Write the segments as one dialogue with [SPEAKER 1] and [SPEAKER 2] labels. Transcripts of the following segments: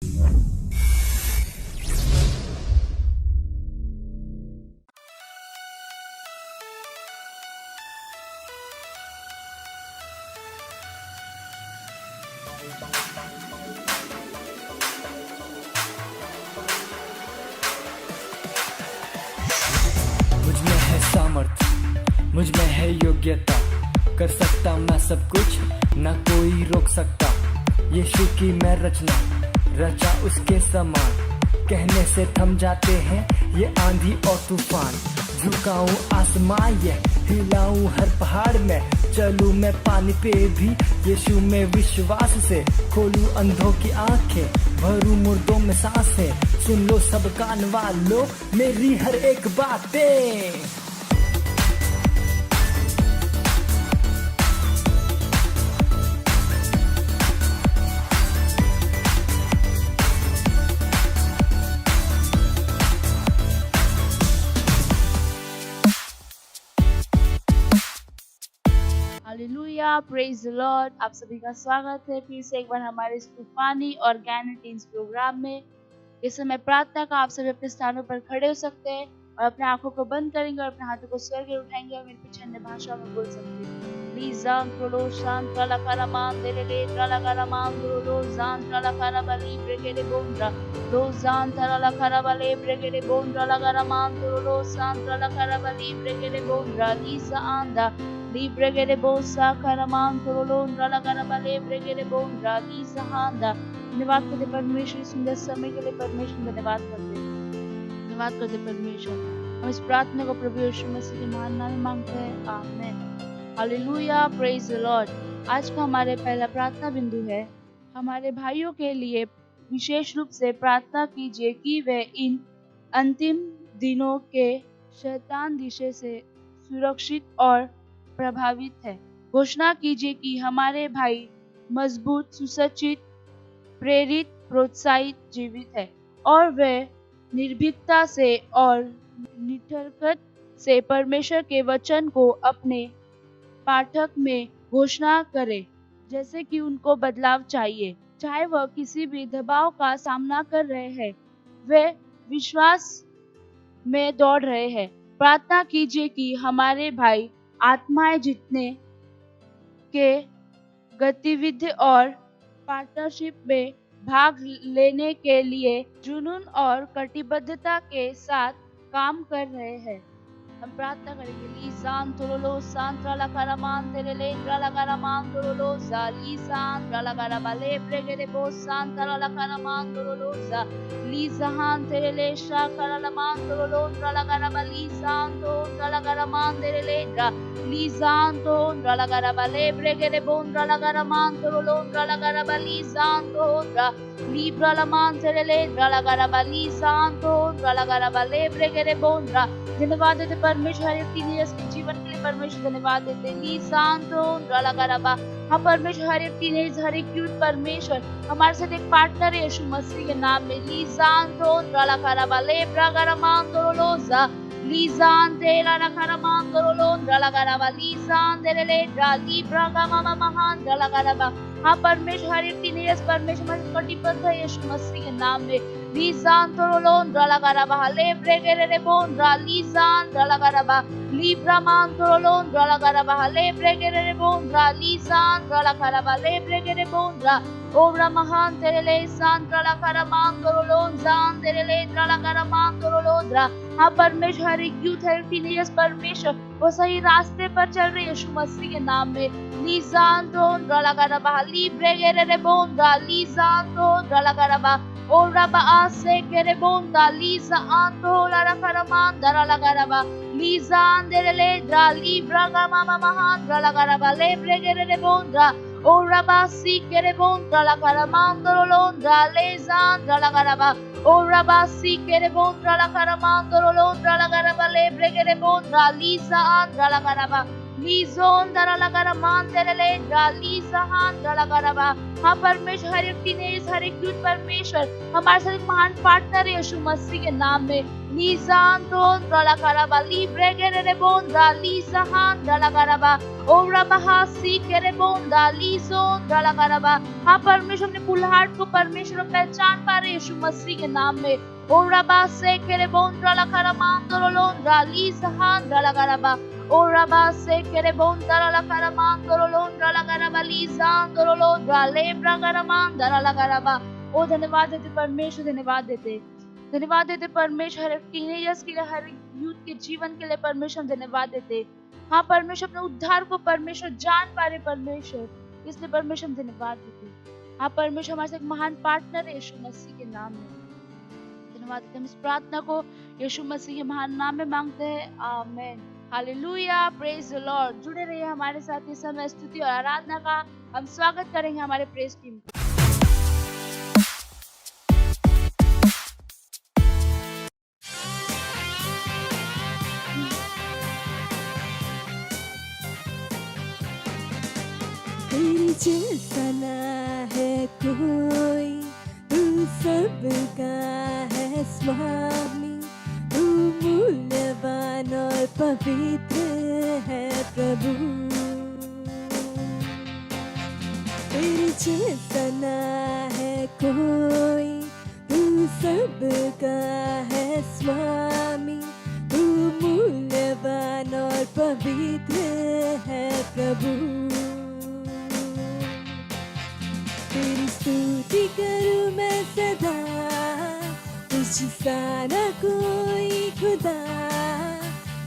[SPEAKER 1] मुझमें है सामर्थ्य, मुझमें है योग्यता, कर सकता मैं सब कुछ, ना कोई रोक सकता। यीशु की मैं रचना, रचा उसके समान, कहने से थम जाते हैं ये आंधी और तूफान। झुकाऊं आसमां ये, हिलाऊं हर पहाड़ में, चलूं मैं पानी पे भी यीशु में विश्वास से। खोलूं अंधों की आंखें, भरूं मुर्दों में सांसें, सुन लो सब कान वालों मेरी हर एक बातें।
[SPEAKER 2] Hallelujah, praise the Lord. आप सभी का स्वागत है फिर से एक बार हमारे इस तूफानी और ज्ञानी टीम्स प्रोग्राम में। इस समय प्रार्थना का आप सभी अपने स्थानों पर खड़े हो सकते हैं और अपने आंखों को बंद करेंगे और अपने हाथों को स्वर्ग में उठाएंगे और मेरे पीछे अन्य भाषा में बोल सकते हैं। लीजान प्रोलो शान काला कारामान देले काला कारामान प्रोलो जान काला काराबाली ब्रेकेले बोंद्रा लो जान काला काराबाले ब्रेकेले बोंद्रा ला कारामान प्रोलो शान काला काराबाली ब्रेकेले बोंद्रा लीजा आंदा Libregere bosa karaman torolon rala karabale bregere bon rali sahanda। धन्यवाद करते परमेश्वर, सुंदर समय के लिए परमेश्वर धन्यवाद करते परमेश्वर। हम इस प्रार्थना को प्रभु यीशु मसीह के महान नाम में मांगते हैं, आमीन। Hallelujah, praise the Lord. आज का हमारे पहला प्रार्थना बिंदु है, हमारे भाइयों के लिए विशेष रूप से प्रार्थना कीजिए कि वे इन अंतिम दिनों के शैतान दिशा से सुरक्षित और प्रभावित है। घोषणा कीजिए कि हमारे भाई मजबूत, सुसज्जित, प्रेरित, प्रोत्साहित, जीवित है और वे निर्भीकता से और निठरकत से परमेश्वर के वचन को अपने पाठक में घोषणा करें, जैसे कि उनको बदलाव चाहिए, चाहे वह किसी भी दबाव का सामना कर रहे हैं, वे विश्वास में दौड़ रहे हैं। प्रार्थना कीजिए कि हमारे भाई आत्माएं जीतने के गतिविधि और पार्टनरशिप में भाग लेने के लिए जुनून और कटिबद्धता के साथ काम कर रहे हैं। हम प्रार्थना करेंगे, लीजान तोलो सांत्रा करामान तेरे करामान तोलो जा लीजान कराबाले ब्रेगेरे बो सांत्रा करामान तोलो जा लीजान तेरे शा करामान तोलो कराबाली सांतो करामान तेरे लीजान तो कराबाले ब्रेगेरे बोन करामान तोलो कराबाली सांतो लीब्रालामान तेरे कराबाली सांतो कराबाले ब्रेगेरे बोन। धन्यवाद देते परमेश्वर के जीवन के लिए, परमेश्वर धन्यवाद देते हाँ परमेश्वर हर एक टीनेज, हर एक यूथ परमेश्वर हमारे साथ एक पार्टनर है यीशु मसीह के नाम में। लीजान तेरा रखरमान दोलोन रलागराबा लीजान तेरे डाली ब्रागा मामा महान रलागराबा। हाँ परमेश्वर हर एक टीनेज परमेश्वर कटिबद्ध है यीशु मसीह के नाम में। लीजान तोलोन रलागराबा ले ब्रेगेरे बोन लीजान रलागराबा लीब्रामान तोलोन रलागराबा ले ब्रेगेरे बोन लीजान रलागराबा ले ब्रेगेरे बोन ओब्रा महान तेरे ले सान रलागरामान तोलोन जान तेरे ले रलागरामान तोलोन। हाँ परमेश्वर हर एक यूथ हर टीनेजर्स परमेश्वर वो सही रास्ते पर चल रहे यीशु मसीह के नाम में। लीजान तोन रलागराबा ली ब्रेगेरे बोन लीजान तोन रलागराबा और रबा आसे केरे बोंदा लीजा आंतो लारा करमान दरा लगारबा लीजान देले ड्राली ब्रागा मामा महान रलागराबा ले ब्रेगेरे बोंदा और रबा सी केरे बोंदा ला करमान दरोलोन लीजान रलागराबा और रबा सी केरे बोंदा ला करमान दरोलोन रलागराबा ले ब्रेगेरे बोंदा लीजा आन रलागराबा। लीजोन दरालागारा मान तेरेलेंड्रा लीजहान दरालागाराबा। हाँ परमेश्वर, हर एक टीनेज, हर एक यूथ परमेश्वर हमारे साथ एक महान पार्टनर है यीशु मसीह के नाम में। लीजान दोन दरालागाराबा लीब्रे गेरे बोंदा लीजहान दरालागाराबा ओरा बहा सी केरे बोंदा लीजोन दरालागाराबा। हाँ परमेश्वर, अपने बुल्हाट को परमेश्वर पहचान पा रहे यीशु मसीह के नाम में। ओरा बासे केरे बोंदा लखारा मान दोरोलोंदा लीजहान दरालागाराबा ओरा बासे केरे बोंदा लखारा मान दोरोलोंदा लगाराबा लीजान दोरोलोंदा लेब्रा गरामान दरालागाराबा। ओ धन्यवाद देते परमेश्वर, धन्यवाद देते परमेश्वर, हर एक टीनेजर्स के लिए, हर एक यूथ के जीवन के लिए परमेश्वर धन्यवाद देते। हाँ परमेश्वर, अपने उद्धार को परमेश्वर जान पा रहे परमेश्वर, इसलिए परमेश्वर धन्यवाद देते। हाँ परमेश्वर, हमारे साथ एक महान पार्टनर है यीशु मसीह के नाम में। धन्यवाद देते हम इस प्रार्थना को यीशु मसीह के महान नाम में मांगते हैं, आमीन। Hallelujah, praise the Lord. जुड़े रहिए हमारे साथ इस समय स्तुति और आराधना का हम स्वागत करेंगे हमारे प्रेज टीम का।
[SPEAKER 3] तेरी जैसा ना है कोई, तू सबका है स्वामी, तू मूल्यवान और पवित्र है प्रभु। तेरी जैसा ना है कोई, तू सबका है स्वामी, तू मूल्यवान और पवित्र है प्रभु। तेरी स्तुति करूं मैं सदा, तुझसा न कोई खुदा,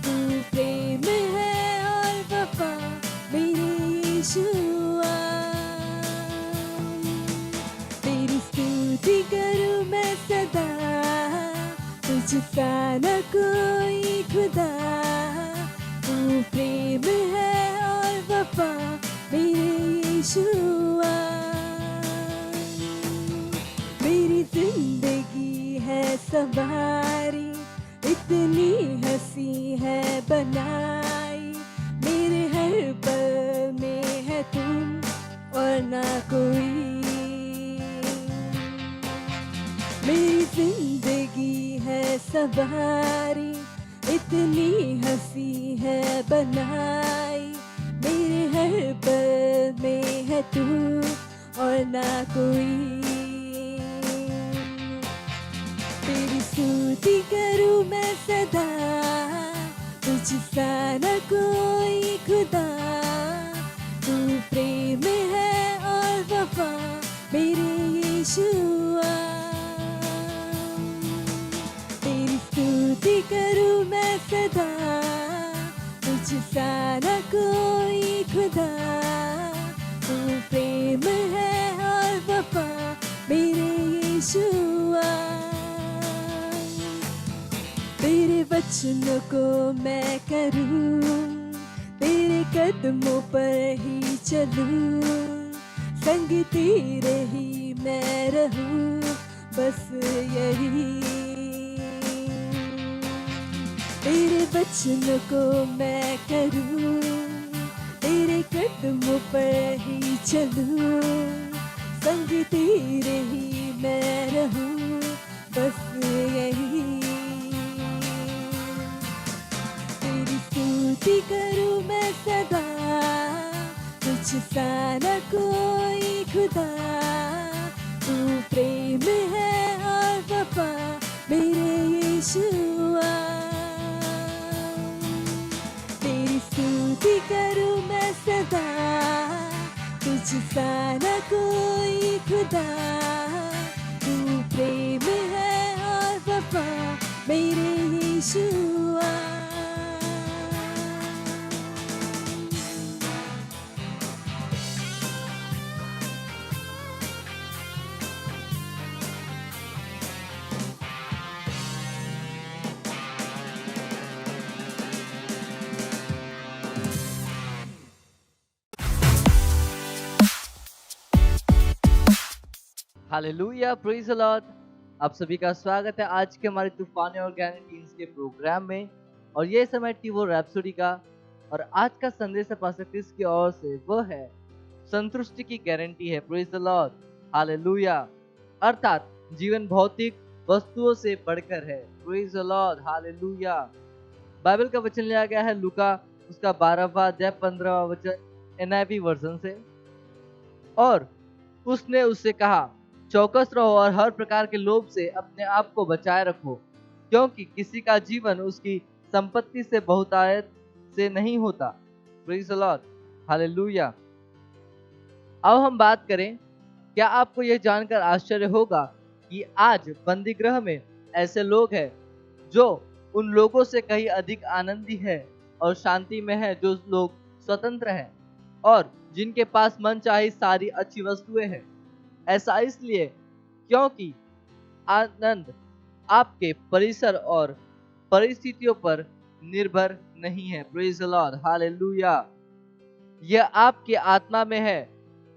[SPEAKER 3] तू प्रेम है और वफा मेरे यीशुआ। तेरी स्तुति करूं मैं सदा, तुझसा न कोई खुदा, तू प्रेम है और वफा मेरे यीशुआ। मेरी जिंदगी है सवारी, इतनी हंसी है बनाई, मेरे हर पल में है तुम और ना कोई। मेरी जिंदगी है सवारी, इतनी हंसी है बनाई, मेरे हर पल में है तुम और ना कोई। तेरी स्तुति करूं मैं सदा, तुझसा न कोई खुदा, तू प्रेम है और वफा मेरे यीशुआ। तेरी स्तुति करूं मैं सदा, तुझसा न कोई खुदा, तू प्रेम है और वफा मेरे यीशुआ। तेरे वचनों को मैं करूं, तेरे कदमों पर ही चलूं, संग तेरे ही मैं रहूं, बस यही। तेरे वचनों को मैं करूं, तेरे कदमों पर ही चलूं, संग तेरे ही मैं रहूं, बस यही। स्तुति करूं मैं सदा, तुझसा न कोई खुदा, तू प्रेम है और वफा मेरे यीशुआ। तेरी स्तुति करूं मैं सदा, तुझसा न कोई खुदा, तू प्रेम है और वफा मेरे Yeshua.
[SPEAKER 4] Hallelujah, praise the Lord. आप सभी का स्वागत है आज के हमारे तूफानी और ज्ञानी टीम्स के प्रोग्राम में। और ये समय टीवो रैप्सोडी का, और आज का संदेश है पास्टर क्रिस की ओर से, वो है संतुष्टि की गारंटी है। Praise the Lord, hallelujah. अर्थात जीवन भौतिक वस्तुओं से बढ़कर है। Praise the Lord, hallelujah. Bible का वचन लिया गया है लूका उसका 12वां अध्याय 15वां वचन एनआईवी वर्जन से। और उसने उससे कहा, चौकस रहो और हर प्रकार के लोभ से अपने आप को बचाए रखो, क्योंकि किसी का जीवन उसकी संपत्ति से बहुतायत से नहीं होता। Praise the Lord, hallelujah. अब हम बात करें, क्या आपको यह जानकर आश्चर्य होगा कि आज बंदी गृह में ऐसे लोग हैं जो उन लोगों से कहीं अधिक आनंदी है और शांति में है, जो लोग स्वतंत्र हैं और जिनके पास मन चाही सारी अच्छी वस्तुएं हैं। ऐसा इसलिए क्योंकि आनंद आपके परिसर और परिस्थितियों पर निर्भर नहीं है। Praise the Lord, hallelujah. यह आपकी आत्मा में है।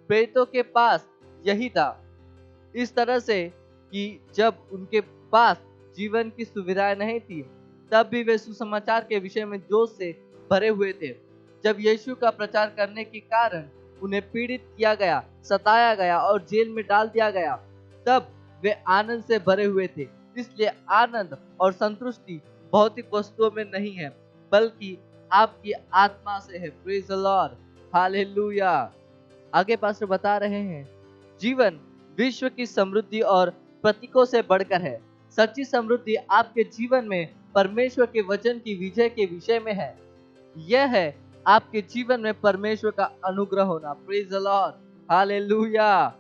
[SPEAKER 4] प्रेरितों के पास यही था, इस तरह से कि जब उनके पास जीवन की सुविधाएं नहीं थी, तब भी वे सुसमाचार के विषय में जोश से भरे हुए थे। जब यीशु का प्रचार करने के कारण उन्हें पीड़ित किया गया, सताया गया और जेल में डाल दिया गया, तब वे आनंद से भरे हुए थे। इसलिए आनंद और संतुष्टि भौतिक वस्तुओं में नहीं है, बल्कि आपकी आत्मा से है। Praise the Lord, hallelujah. आगे पास्टर बता रहे हैं, जीवन विश्व की समृद्धि और प्रतीकों से बढ़कर है। सच्ची समृद्धि आपके जीवन में परमेश्वर के वचन की विजय के विषय में है। यह है आपके जीवन में परमेश्वर का अनुग्रह होना। प्रेज द लॉर्ड, हालेलुया,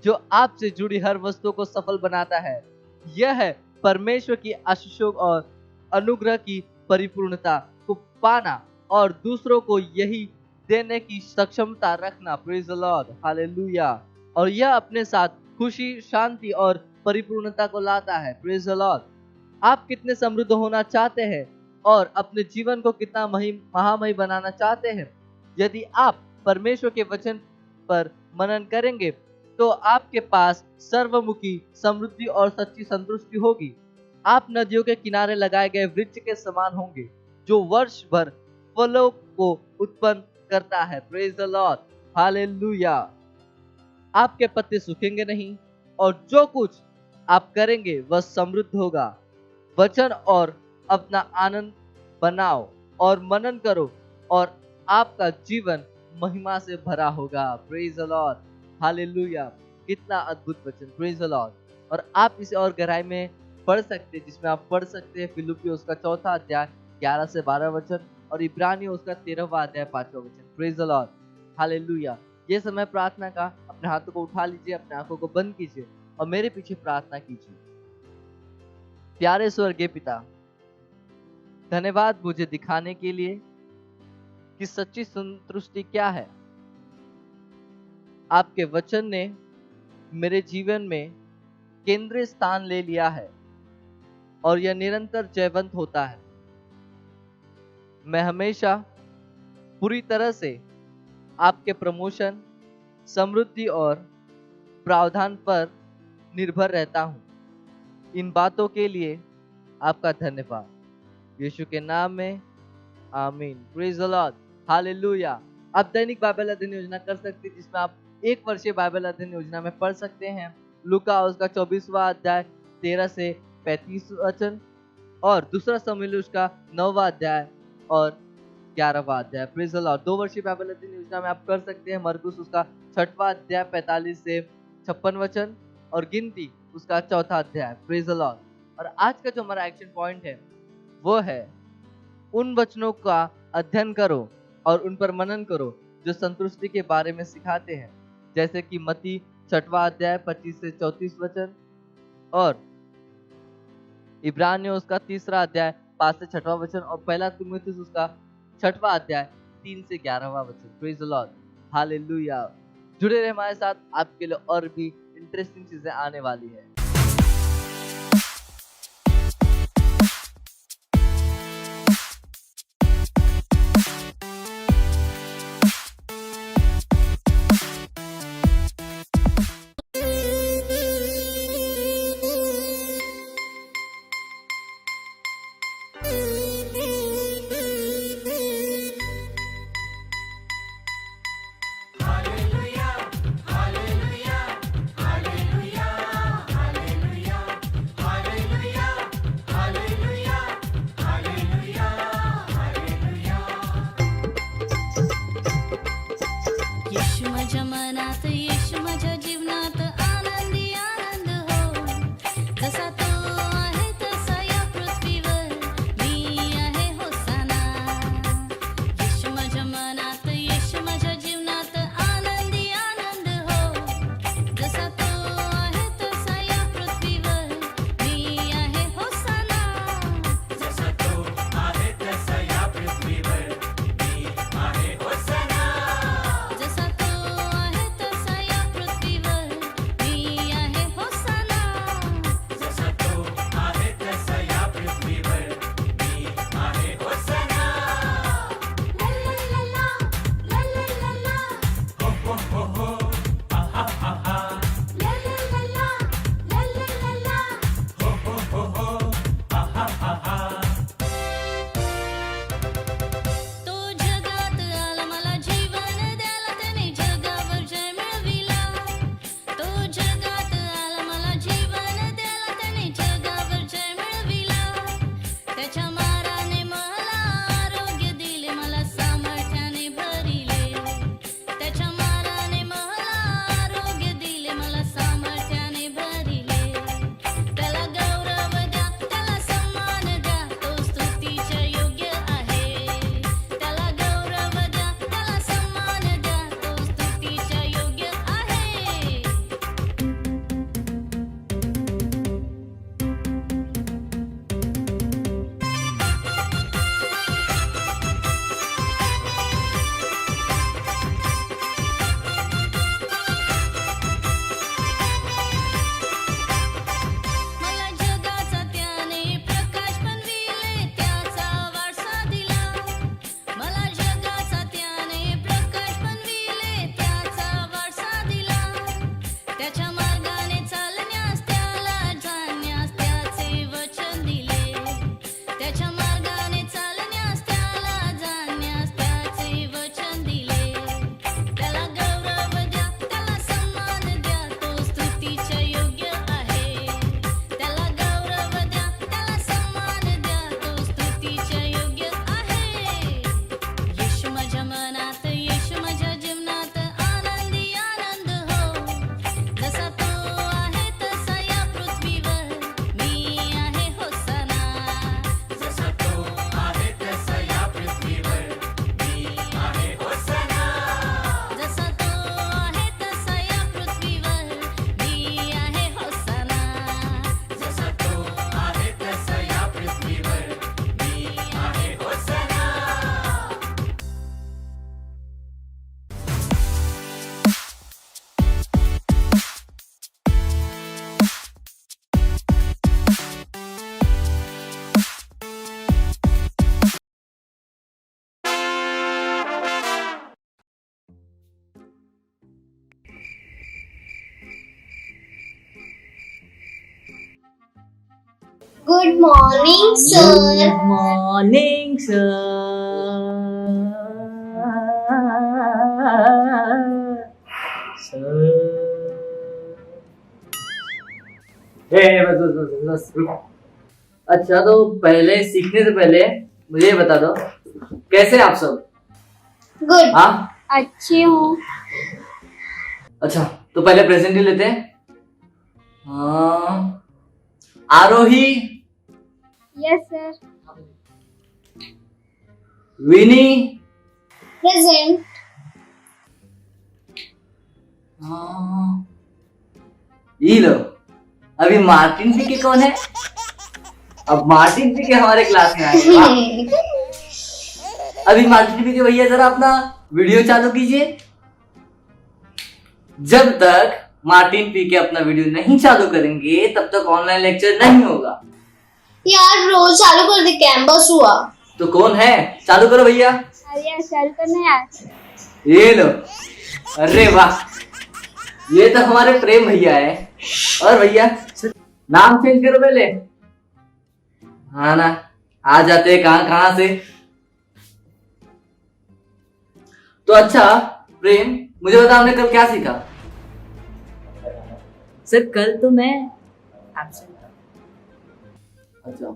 [SPEAKER 4] जो आपसे जुड़ी हर वस्तु को सफल बनाता है। यह है परमेश्वर की आशीषों और अनुग्रह की परिपूर्णता को पाना और दूसरों को यही देने की सक्षमता रखना। Praise the Lord, hallelujah. और यह अपने साथ खुशी, शांति और परिपूर्णता को लाता है। Praise the Lord. आप कितने समृद्ध होना चाहते हैं और अपने जीवन को कितना महामही बनाना चाहते हैं? यदि आप परमेश्वर के वचन पर मनन करेंगे तो आपके पास सर्वमुखी समृद्धि और सच्ची संतुष्टि होगी। आप नदियों के किनारे लगाए गए वृक्ष के समान होंगे, जो वर्ष भर फलों को उत्पन्न करता है। Praise the Lord, hallelujah. आपके पत्ते सूखेंगे नहीं और जो कुछ आप करेंगे वह समृद्ध होगा। वचन और अपना आनंद बनाओ और मनन करो और आपका जीवन महिमा से भरा होगा। Praise the Lord, hallelujah. कितना अद्भुत वचन, प्रेज द लॉर्ड। और आप इसे और गहराई में पढ़ सकते हैं, जिसमें आप पढ़ सकते हैं फिलिप्पियों उसका 4वां अध्याय 11 से 12 वचन और इब्रानियों उसका 13वां अध्याय 5वां वचन। Praise the Lord, hallelujah. ये समय प्रार्थना का, अपने हाथों को उठा लीजिए, अपने आंखों को बंद कीजिए और मेरे पीछे प्रार्थना कीजिए। प्यारे स्वर्गीय पिता, धन्यवाद मुझे दिखाने के लिए कि सच्ची संतुष्टि क्या है। आपके वचन ने मेरे जीवन में केंद्रीय स्थान ले लिया है और यह निरंतर जयवंत होता है। मैं हमेशा पूरी तरह से आपके प्रमोशन, समृद्धि और प्रावधान पर निर्भर रहता हूं। इन बातों के लिए आपका धन्यवाद। यीशु के नाम में आमीन। Praise the Lord, hallelujah. आप दैनिक बाइबल अध्ययन योजना कर सकते हैं, जिसमें आप 1 वर्षीय बाइबल अध्ययन योजना में पढ़ सकते हैं लूका उसका 24वां अध्याय 13 से 35 वचन और दूसरा शमूएल उसका 9वां अध्याय और 11वां अध्याय। Praise the Lord. 2 वर्षीय बाइबल अध्ययन योजना में आप कर सकते हैं मरकुस उसका 6वां अध्याय 45 से 56 वचन और गिनती उसका 4था अध्याय। Praise the Lord. और आज का जो हमारा एक्शन पॉइंट है वो है, उन वचनों का अध्ययन करो और उन पर मनन करो जो संतुष्टि के बारे में सिखाते हैं, जैसे कि मत्ती 6वां अध्याय 25 से 34 वचन और इब्रानियों उसका 3रा अध्याय 5 से 6वां वचन और पहला तीमुथियुस उसका 6वां अध्याय 3 से 11वां वचन। Praise the Lord, hallelujah. जुड़े रहे हमारे साथ, आपके लिए और भी इंटरेस्टिंग चीजें आने वाली है।
[SPEAKER 3] जसा तू आहे तसा या पृथ्वीवर मी आहे होसाना. येशू माझ्या मनात, येशू माझ्या जीवनात, आनंदी आनंद हो. जसा तू आहे तसा या पृथ्वीवर मी आहे होसाना.
[SPEAKER 5] जसा तू आहे तसा या पृथ्वीवर मी आहे होसाना.
[SPEAKER 3] जसा तू आहे तसा या पृथ्वीवर मी आहे होसाना.
[SPEAKER 5] जसा तू आहे तसा या पृथ्वीवर मी आहे होसाना. हो हो हो आहा हा हा. हो हो हो आहा हा हा.
[SPEAKER 3] तो जगात आला मला जीवन द्यायला, त्याने जगावर जय मिळविला. तो जगात आला मला जीवन द्यायला, त्याने जगावर जय मिळविला. त्याच्या माराने मला आरोग्य दिले, मला सामर्थ्याने भरिले. त्याच्या माराने मला आरोग्य दिले, मला सामर्थ्याने भरिले. त्याला गौरव द्या, त्याला सन्मान द्या, तो स्तुतीच्या योग्य आहे. त्याला गौरव द्या, त्याला सन्मान द्या, तो स्तुतीच्या योग्य आहे. मला जगाचा त्याने प्रकाश बनविले, त्याचा वारसा दिला. मला जगाचा त्याने प्रकाश बनविले, त्याचा वारसा दिला. त्याच्या मार्गाने चालण्यास, त्याला जाण्यास त्याचे वचन दिले. त्याच्या मार्गाने चालण्यास, त्याला जाण्यास त्याचे वचन दिले. त्याला गौरव द्या, त्याला सन्मान द्या, तो स्तुतीच्या योग्य आहे. त्याला गौरव द्या, त्याला सन्मान द्या, तो स्तुतीच्या योग्य आहे. येशू माझ्या मनात, येशू माझ्या जीवनात, आनंदी आनंद हो. जसा तू आहे तसा या पृथ्वीवर मी आहे होसाना.
[SPEAKER 5] जसा तू आहे तसा या पृथ्वीवर मी आहे होसाना.
[SPEAKER 3] जसा तू आहे तसा या पृथ्वीवर मी आहे होसाना.
[SPEAKER 5] जसा तू आहे तसा या पृथ्वीवर मी आहे होसाना.
[SPEAKER 6] Good morning, sir.
[SPEAKER 7] मॉर्निंग
[SPEAKER 4] बस रुको। अच्छा, तो पहले सीखने से पहले मुझे ये बता दो, कैसे हैं आप सब?
[SPEAKER 6] Good.
[SPEAKER 4] हाँ,
[SPEAKER 6] अच्छी हूँ.
[SPEAKER 4] अच्छा, तो पहले प्रेजेंट ही लेते हैं। हाँ, आरोही,
[SPEAKER 6] Yes, sir.
[SPEAKER 4] विनी,
[SPEAKER 6] Present.
[SPEAKER 4] हाँ, ये लो। अभी मार्टिन पीके कौन है? अब मार्टिन पीके हमारे क्लास में आए। वाह। अभी मार्टिन पीके भैया जरा अपना वीडियो चालू कीजिए। जब तक मार्टिन पीके अपना वीडियो नहीं चालू करेंगे तब तक ऑनलाइन लेक्चर नहीं होगा।
[SPEAKER 6] यार रोज चालू कर दे, कैंपस हुआ.
[SPEAKER 4] तो कौन है? चालू करो भैया।
[SPEAKER 6] अरे चालू करना यार.
[SPEAKER 4] ये लो। अरे वाह, ये तो हमारे प्रेम भैया है। और भैया नाम चेंज करो पहले। हाँ ना, आ जाते कहाँ कहाँ से। तो अच्छा प्रेम, मुझे बता हमने कल क्या सीखा?
[SPEAKER 7] सर कल तो मैं एब्सेंट था।
[SPEAKER 4] अच्छा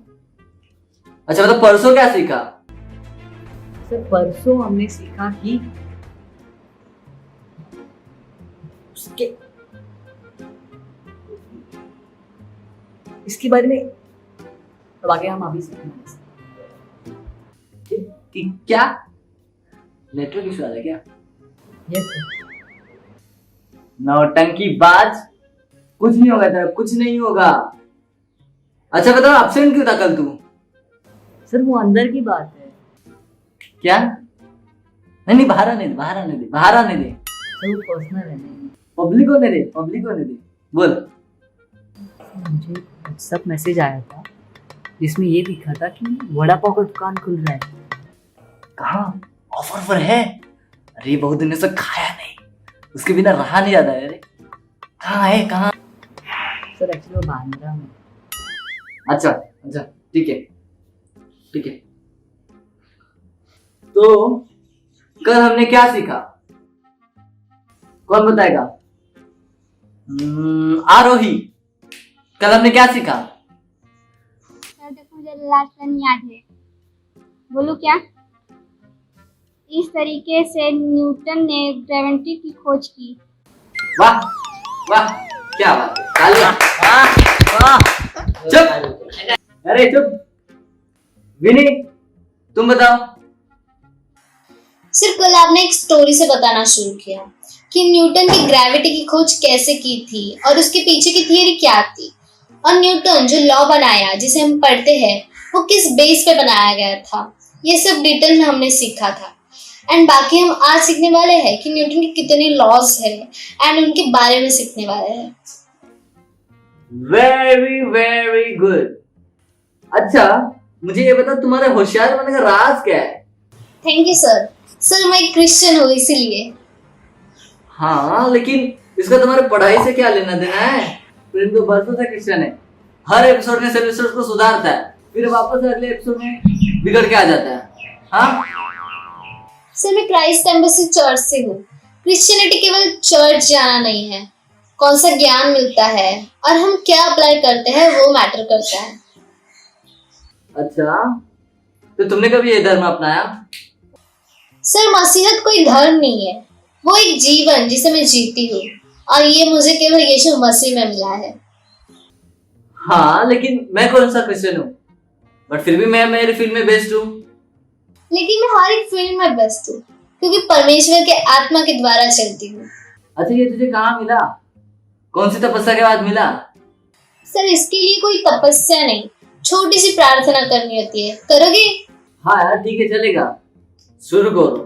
[SPEAKER 4] अच्छा, मतलब परसों क्या सीखा?
[SPEAKER 7] सर परसों हमने सीखा कि उसके इसके बारे में अब आगे हम अभी सीखेंगे।
[SPEAKER 1] क्या नेटवर्क इशू आ रहा है क्या?
[SPEAKER 7] Yes sir.
[SPEAKER 1] नौटंकी बाज, कुछ नहीं होगा तेरा, कुछ नहीं होगा। अच्छा बताओ, एब्सेंट क्यों था कल तू?
[SPEAKER 7] सर वो अंदर की बात है
[SPEAKER 1] क्या? नहीं नहीं, बाहर आने दे, बाहर आने दे, बाहर आने दे।
[SPEAKER 7] सर, वो पर्सनल है नहीं।
[SPEAKER 1] पब्लिक होने दे, पब्लिक होने दे। बोल।
[SPEAKER 7] मुझे व्हाट्सएप मैसेज आया था जिसमें ये लिखा था कि वड़ा पाव का दुकान खुल रहा है।
[SPEAKER 1] कहाँ? ऑफर पर है? अरे बहुत दिनों से खाया नहीं, उसके बिना रहा नहीं जाता है। अरे कहाँ है, कहाँ?
[SPEAKER 7] सर एक्चुअली वो बांद्रा में।
[SPEAKER 1] अच्छा अच्छा, ठीक है ठीक है। तो कल हमने क्या सीखा? कौन बताएगा? आरोही, कल हमने क्या सीखा?
[SPEAKER 8] सर देखो, मुझे लास्ट लाइन याद है। बोलूं क्या? इस तरीके से न्यूटन ने ग्रेविटी की खोज की।
[SPEAKER 1] वाह वाह, क्या बात है, तालियां। चुप, अरे चुप। विनी, तुम बताओ।
[SPEAKER 6] सिर्फ कल आपने एक स्टोरी से बताना शुरू किया कि न्यूटन की ग्रेविटी की खोज कैसे की थी और उसके पीछे की थियरी क्या थी, और न्यूटन जो लॉ बनाया जिसे हम पढ़ते हैं वो किस बेस पे बनाया गया था। ये सब डिटेल में हमने सीखा था। एंड बाकी हम आज सीखने वाले हैं कि न्यूटन के कितने लॉज है एंड उनके बारे में सीखने वाले हैं।
[SPEAKER 1] Very very good. अच्छा मुझे ये बता, तुम्हारे होशियार बनने का राज क्या है?
[SPEAKER 6] Thank you sir. सर मैं क्रिश्चियन हूँ इसीलिए।
[SPEAKER 1] हाँ लेकिन इसका तुम्हारे पढ़ाई से क्या लेना देना है? प्रेम तो बरसों से क्रिश्चियन है, हर एपिसोड में सेलिब्रेशन को सुधारता है, फिर वापस अगले एपिसोड में बिगड़ के आ जाता है। हाँ
[SPEAKER 6] सर मैं क्राइस्ट एम्बेसी चर्च से हूँ। क्रिश्चियनिटी केवल चर्च जाना नहीं है, कौन सा ज्ञान मिलता है और हम क्या अप्लाई करते हैं वो मैटर करता है।
[SPEAKER 1] अच्छा, तो तुमने कभी ये धर्म अपनाया?
[SPEAKER 6] सर मसीहत कोई धर्म नहीं है, वो एक जीवन जिसे मैं जीती हूँ, और ये मुझे केवल यीशु मसीह में मिला है।
[SPEAKER 1] हाँ लेकिन मैं कौन सा क्रिश्चियन हूँ, बट फिर भी मैं मेरी फील्ड में बेस्ट हूँ।
[SPEAKER 6] लेकिन मैं हर एक फील्ड में बेस्ट हूँ क्योंकि परमेश्वर के आत्मा के द्वारा चलती हूँ।
[SPEAKER 1] अच्छा ये तुझे कहाँ मिला, कौन सी तपस्या के बाद मिला?
[SPEAKER 6] सर इसके लिए कोई तपस्या नहीं, छोटी सी प्रार्थना करनी होती है। करोगे?
[SPEAKER 1] हाँ यार ठीक है, चलेगा, शुरू करो।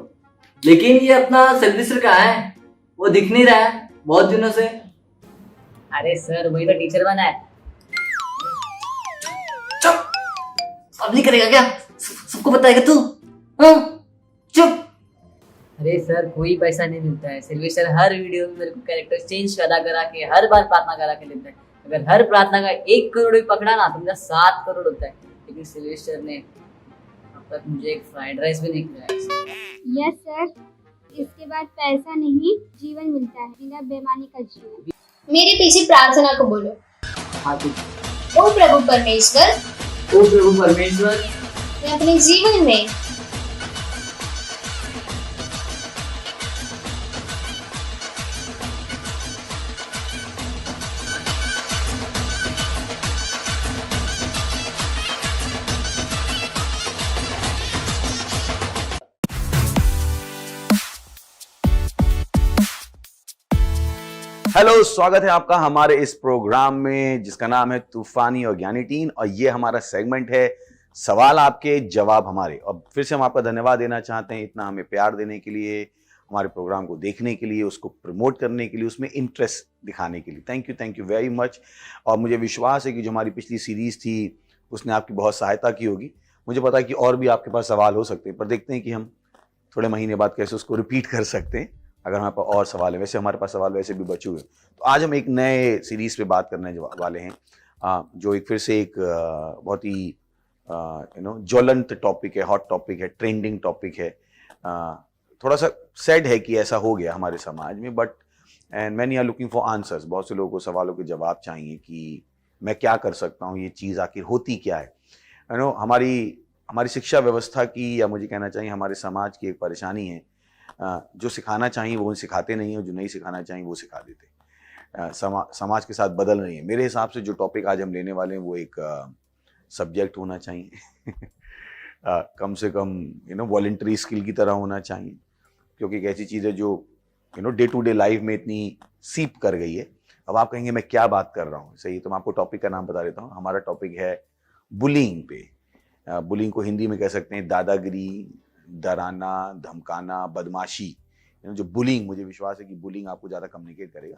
[SPEAKER 1] लेकिन ये अपना सेल्विस्टर कहाँ है? वो दिख नहीं रहा है बहुत दिनों से।
[SPEAKER 7] अरे सर वही तो टीचर बना है।
[SPEAKER 1] चुप, अब नहीं करेगा क्या? सबको बताएगा तू? हाँ चुप।
[SPEAKER 7] अरे सर कोई पैसा नहीं मिलता है। सिल्वेस्टर हर वीडियो में मेरे को कैरेक्टर चेंज करा के हर बार प्रार्थना करा के लेता है। अगर हर प्रार्थना का 1 करोड़ भी पकड़ा ना तो मेरा 7 करोड़ होता है। लेकिन सिल्वेस्टर ने अब तक मुझे एक फ्राइड राइस भी नहीं खिलाया।
[SPEAKER 8] यस सर, इसके बाद पैसा नहीं जीवन मिलता है, बिना बेईमानी का जीवन।
[SPEAKER 6] मेरे पीछे प्रार्थना को बोलो।
[SPEAKER 1] हाँ ठीक।
[SPEAKER 6] ओ प्रभु परमेश्वर,
[SPEAKER 1] ओ प्रभु परमेश्वर,
[SPEAKER 6] मैं अपने जीवन में
[SPEAKER 9] हेलो, स्वागत है आपका हमारे इस प्रोग्राम में जिसका नाम है तूफानी और ज्ञानी टीन, और ये हमारा सेगमेंट है सवाल आपके जवाब हमारे। और फिर से हम आपका धन्यवाद देना चाहते हैं इतना हमें प्यार देने के लिए, हमारे प्रोग्राम को देखने के लिए, उसको प्रमोट करने के लिए, उसमें इंटरेस्ट दिखाने के लिए। Thank you very much. और मुझे विश्वास है कि जो हमारी पिछली सीरीज थी उसने आपकी बहुत सहायता की होगी। मुझे पता है कि और भी आपके पास सवाल हो सकते हैं, पर देखते हैं कि हम थोड़े महीने बाद कैसे उसको रिपीट कर सकते हैं अगर हमारे पास और सवाल है। वैसे हमारे पास सवाल वैसे भी बचे हुए। तो आज हम एक नए सीरीज पे बात करने वाले हैं, जो एक फिर से एक बहुत ही ज्वलंत टॉपिक है, हॉट टॉपिक है, ट्रेंडिंग टॉपिक है। थोड़ा सा सैड है कि ऐसा हो गया हमारे समाज में, but and many are looking for answers. बहुत से लोगों को सवालों के जवाब चाहिए कि मैं क्या कर सकता हूँ, ये चीज़ आखिर होती क्या है। हमारी शिक्षा व्यवस्था की, या मुझे कहना चाहिए हमारे समाज की एक परेशानी है, जो सिखाना चाहिए वो सिखाते नहीं, और जो नहीं सिखाना चाहिए वो सिखा देते। समाज के साथ बदल रही है। मेरे हिसाब से जो टॉपिक आज हम लेने वाले हैं वो एक सब्जेक्ट होना चाहिए कम से कम वॉलंटरी स्किल की तरह होना चाहिए, क्योंकि एक ऐसी चीज़ है जो डे टू डे लाइफ में इतनी सीप कर गई है। अब आप कहेंगे मैं क्या बात कर रहा हूँ, सही, तो मैं आपको टॉपिक का नाम बता देता हूँ। हमारा टॉपिक है बुलिंग पे। बुलिंग को हिंदी में कह सकते हैं दादागिरी, डराना, धमकाना, बदमाशी। जो बुलिंग, मुझे विश्वास है कि बुलिंग आपको ज़्यादा कम्युनिकेट करेगा,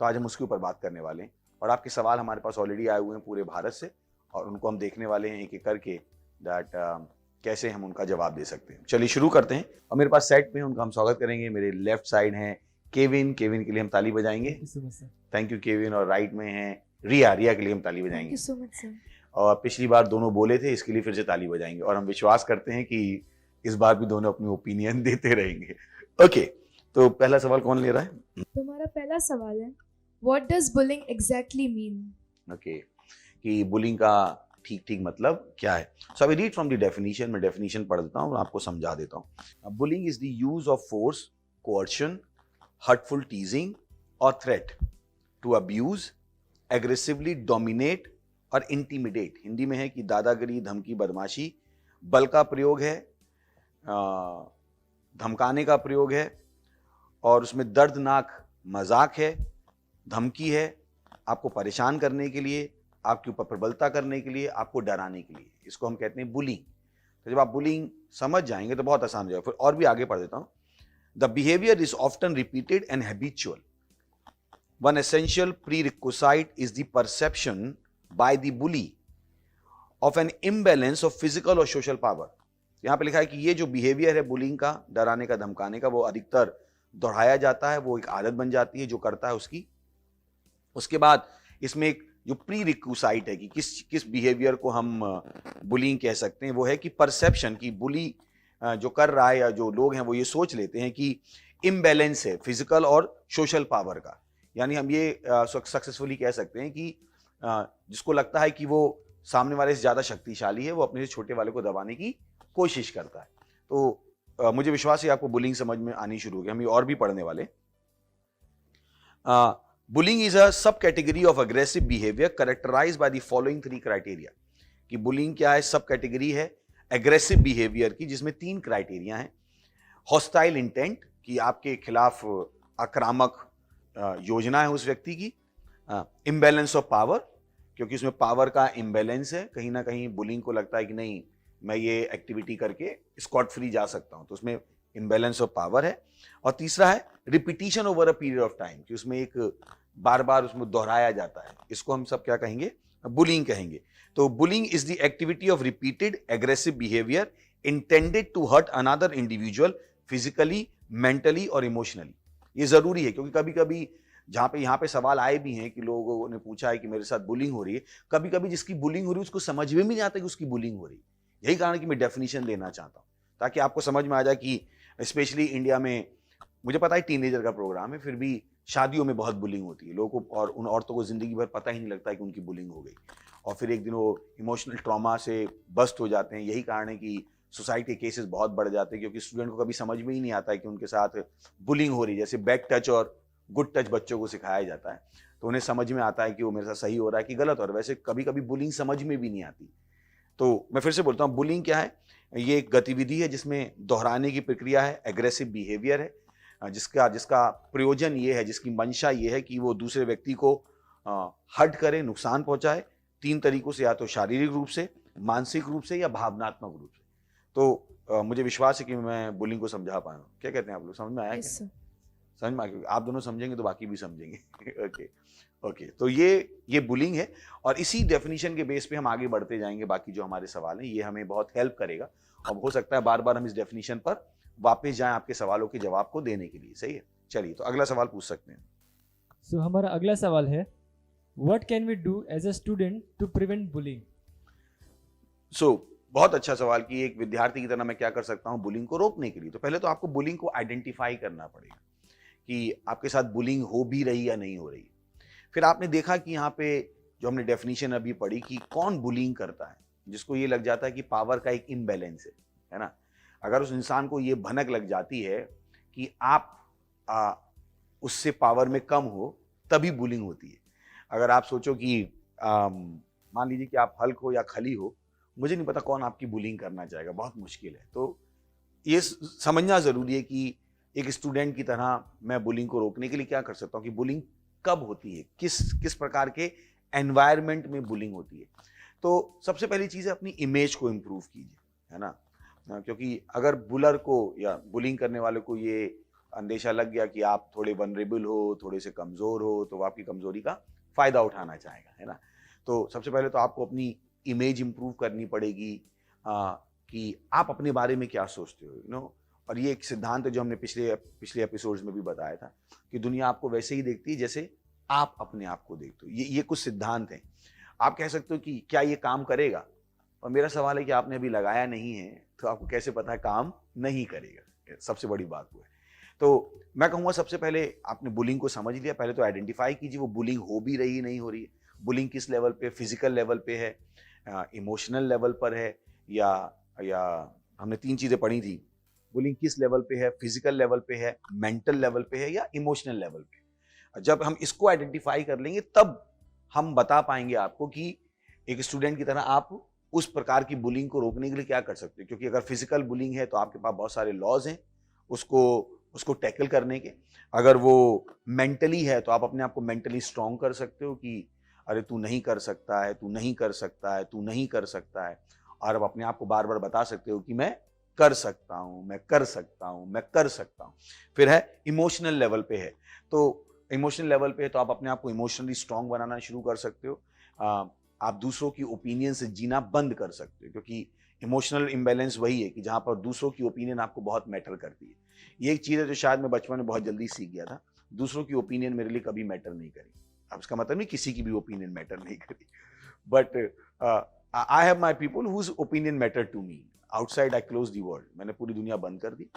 [SPEAKER 9] तो आज हम उसके ऊपर बात करने वाले हैं। और आपके सवाल हमारे पास ऑलरेडी आए हुए हैं पूरे भारत से, और उनको हम देखने वाले हैं एक एक करके दैट कैसे हम उनका जवाब दे सकते हैं। चलिए शुरू करते हैं। और मेरे पास सेट में उनका हम स्वागत करेंगे। मेरे लेफ्ट साइड हैं केविन के लिए हम ताली बजाएंगे, थैंक यू केविन। और राइट में है रिया के लिए हम ताली बजाएंगे। और पिछली बार दोनों बोले थे, इसके लिए फिर से ताली बजाएंगे, और हम विश्वास करते हैं कि इस बार भी दोनों अपनी ओपिनियन देते रहेंगे। ओके, तो पहला सवाल कौन ले रहा है?
[SPEAKER 10] तुम्हारा पहला सवाल है, what does bullying exactly mean?
[SPEAKER 9] Okay, कि बुलिंग का ठीक मतलब क्या है। So I read from the definition. मैं डेफिनेशन पढ़ देता हूँ और आपको समझा देता हूँ। Bullying is the use of force, coercion, hurtful teasing और threat to abuse, aggressively dominate और इंटिमिडेट। हिंदी में है कि दादागिरी, धमकी, बदमाशी, बल का प्रयोग है, धमकाने का प्रयोग है, और उसमें दर्दनाक मजाक है, धमकी है, आपको परेशान करने के लिए, आपके ऊपर प्रबलता करने के लिए, आपको डराने के लिए। इसको हम कहते हैं बुलिंग। तो जब आप बुलिंग समझ जाएंगे तो बहुत आसान हो जाएगा। फिर और भी आगे पढ़ देता हूं। The behaviour is often repeated and habitual. One essential prerequisite is the perception by the bully of an imbalance of physical और सोशल पावर। यहां पे लिखा है कि ये जो बिहेवियर है बुलिंग का, डराने का, धमकाने का, वो अधिकतर दोहराया जाता है, वो एक आदत बन जाती है जो करता है उसकी। उसके बाद इसमें एक जो प्री रिक्विसाइट है कि किस बिहेवियर को हम बुलिंग कह सकते हैं, वो है कि परसेप्शन की बुली जो कर रहा है या जो लोग हैं वो ये सोच लेते हैं कि इम्बैलेंस है फिजिकल और सोशल पावर का। यानी हम ये सक्सेसफुली कह सकते हैं कि जिसको लगता है कि वो सामने वाले से ज़्यादा शक्तिशाली है, वो अपने से छोटे वाले को दबाने की कोशिश करता है। तो मुझे विश्वास है आपको बुलिंग समझ में आनी शुरू हो गई। हम ये और भी पढ़ने वाले। Bullying is a subcategory of aggressive behaviour characterised by the following 3 criteria. कि बुलिंग क्या है? सब कैटेगरी है एग्रेसिव बिहेवियर की, जिसमें 3 क्राइटेरिया हैं। हॉस्टाइल इंटेंट, कि आपके खिलाफ आक्रामक योजना है उस व्यक्ति की। इम्बैलेंस ऑफ पावर, क्योंकि उसमें पावर का इम्बैलेंस है, कहीं ना कहीं बुलिंग को लगता है कि नहीं मैं ये एक्टिविटी करके स्कॉट फ्री जा सकता हूं, तो उसमें इम्बैलेंस ऑफ पावर है। और तीसरा है repetition over a period of time, कि उसमें एक बार बार उसमें दोहराया जाता है। इसको हम सब क्या कहेंगे? बुलिंग कहेंगे। तो bullying is the activity of repeated aggressive behaviour intended to hurt another individual physically, mentally और इमोशनली। ये जरूरी है, क्योंकि कभी कभी यहाँ पे सवाल आए भी हैं कि लोगों ने पूछा है कि मेरे साथ बुलिंग हो रही है। कभी कभी जिसकी बुलिंग हो रही है उसको समझ में भी नहीं आता कि उसकी बुलिंग हो रही है। यही कारण कि मैं डेफिनेशन देना चाहता हूँ, ताकि आपको समझ में आ जाए कि स्पेशली इंडिया में, मुझे पता है टीनेजर का प्रोग्राम है, फिर भी शादियों में बहुत बुलिंग होती है। लोगों को और उन औरतों को जिंदगी भर पता ही नहीं लगता कि उनकी बुलिंग हो गई, और फिर एक दिन वो इमोशनल ट्रॉमा से बस्ट हो जाते हैं। यही कारण है कि सुसाइड के केसेस बहुत बढ़ जाते हैं, क्योंकि स्टूडेंट को कभी समझ में ही नहीं आता है कि उनके साथ बुलिंग हो रही है। जैसे बैड टच और गुड टच बच्चों को सिखाया जाता है, तो उन्हें समझ में आता है कि वो मेरे साथ सही हो रहा है कि गलत हो रहा है। वैसे कभी कभी बुलिंग समझ में भी नहीं आती। तो मैं फिर से बोलता हूँ, बुलिंग क्या है? ये एक गतिविधि है जिसमें दोहराने की प्रक्रिया है, एग्रेसिव बिहेवियर है, जिसका प्रयोजन ये है, जिसकी मंशा ये है कि वो दूसरे व्यक्ति को हर्ट करे, नुकसान पहुंचाए। 3 तरीकों से, या तो शारीरिक रूप से, मानसिक रूप से, या भावनात्मक रूप से। तो मुझे विश्वास है कि मैं बुलिंग को समझा पाया हूँ। क्या कहते हैं आप लोग? समझ में आया? क्या समझ में आ गया? आप दोनों समझेंगे तो बाकी भी समझेंगे। ओके, तो ये बुलिंग है, और इसी डेफिनेशन के बेस पे हम आगे बढ़ते जाएंगे। बाकी जो हमारे सवाल हैं ये हमें बहुत हेल्प करेगा, और हो सकता है बार बार हम इस डेफिनेशन पर वापस जाएं आपके सवालों के जवाब को देने के लिए। सही है? चलिए, तो अगला सवाल पूछ सकते हैं।
[SPEAKER 1] सो हमारा अगला सवाल है, what can we do as a student to prevent bullying?
[SPEAKER 9] बहुत अच्छा सवाल कि एक विद्यार्थी की तरह मैं क्या कर सकता हूं बुलिंग को रोकने के लिए। तो पहले तो आपको बुलिंग को आइडेंटिफाई करना पड़ेगा कि आपके साथ बुलिंग हो भी रही या नहीं हो रही। फिर आपने देखा कि यहाँ पे जो हमने डेफिनेशन अभी पढ़ी कि कौन बुलिंग करता है, जिसको ये लग जाता है कि पावर का एक इम्बैलेंस है ना। अगर उस इंसान को ये भनक लग जाती है कि आप उससे पावर में कम हो, तभी बुलिंग होती है। अगर आप सोचो कि मान लीजिए कि आप हल्क हो या खली हो, मुझे नहीं पता कौन आपकी बुलिंग करना चाहेगा, बहुत मुश्किल है। तो ये समझना जरूरी है कि एक स्टूडेंट की तरह मैं बुलिंग को रोकने के लिए क्या कर सकता हूँ, कि बुलिंग कब होती है, किस किस प्रकार के एनवायरनमेंट में बुलिंग होती है। तो सबसे पहली चीज़ है अपनी इमेज को इम्प्रूव कीजिए, है ना। क्योंकि अगर बुलर को या बुलिंग करने वाले को ये अंदेशा लग गया कि आप थोड़े वनरेबल हो, थोड़े से कमज़ोर हो, तो वो आपकी कमज़ोरी का फ़ायदा उठाना चाहेगा, है ना। तो सबसे पहले तो आपको अपनी इमेज इम्प्रूव करनी पड़ेगी, कि आप अपने बारे में क्या सोचते हो, और ये एक सिद्धांत है जो हमने पिछले एपिसोड्स में भी बताया था, कि दुनिया आपको वैसे ही देखती है जैसे आप अपने आप को देखते हो। ये कुछ सिद्धांत हैं। आप कह सकते हो कि क्या ये काम करेगा, और मेरा सवाल है कि आपने अभी लगाया नहीं है, तो आपको कैसे पता है काम नहीं करेगा। सबसे बड़ी बात वो है। तो मैं कहूँगा सबसे पहले आपने बुलिंग को समझ लिया, पहले तो आइडेंटिफाई कीजिए वो बुलिंग हो भी रही नहीं हो रही है। बुलिंग किस लेवल पे, फिजिकल लेवल पे है, इमोशनल लेवल पर है, या हमने 3 चीजें पढ़ी थी, बुलिंग किस लेवल पे है, फिजिकल लेवल पे है, मेंटल लेवल पे है, या इमोशनल लेवल पे। जब हम इसको आइडेंटिफाई कर लेंगे तब हम बता पाएंगे आपको कि एक स्टूडेंट की तरह आप उस प्रकार की बुलिंग को रोकने के लिए क्या कर सकते हैं। क्योंकि अगर फिजिकल बुलिंग है तो आपके पास बहुत सारे लॉज हैं उसको टैकल करने के। अगर वो मेंटली है तो आप अपने आप को मेंटली स्ट्रांग कर सकते हो कि अरे तू नहीं कर सकता है, तू नहीं कर सकता है, तू नहीं कर सकता है, और आप अपने आप को बार बार बता सकते हो कि मैं कर सकता हूं, मैं कर सकता हूं, मैं कर सकता हूं। फिर है इमोशनल लेवल पे है, तो इमोशनल लेवल पे है तो आप अपने आप को इमोशनली स्ट्रांग बनाना शुरू कर सकते हो। आप दूसरों की ओपिनियन से जीना बंद कर सकते हो, क्योंकि इमोशनल इम्बैलेंस वही है कि जहां पर दूसरों की ओपिनियन आपको बहुत मैटर करती है। ये एक चीज़ है जो शायद मैं बचपन में बहुत जल्दी सीख गया था, दूसरों की ओपिनियन मेरे लिए कभी मैटर नहीं करी। अब इसका मतलब नहीं किसी की भी ओपिनियन मैटर नहीं करी, but I have my people whose opinion matter to me. Outside I close the world, मैंने पूरी दुनिया बंद कर दी।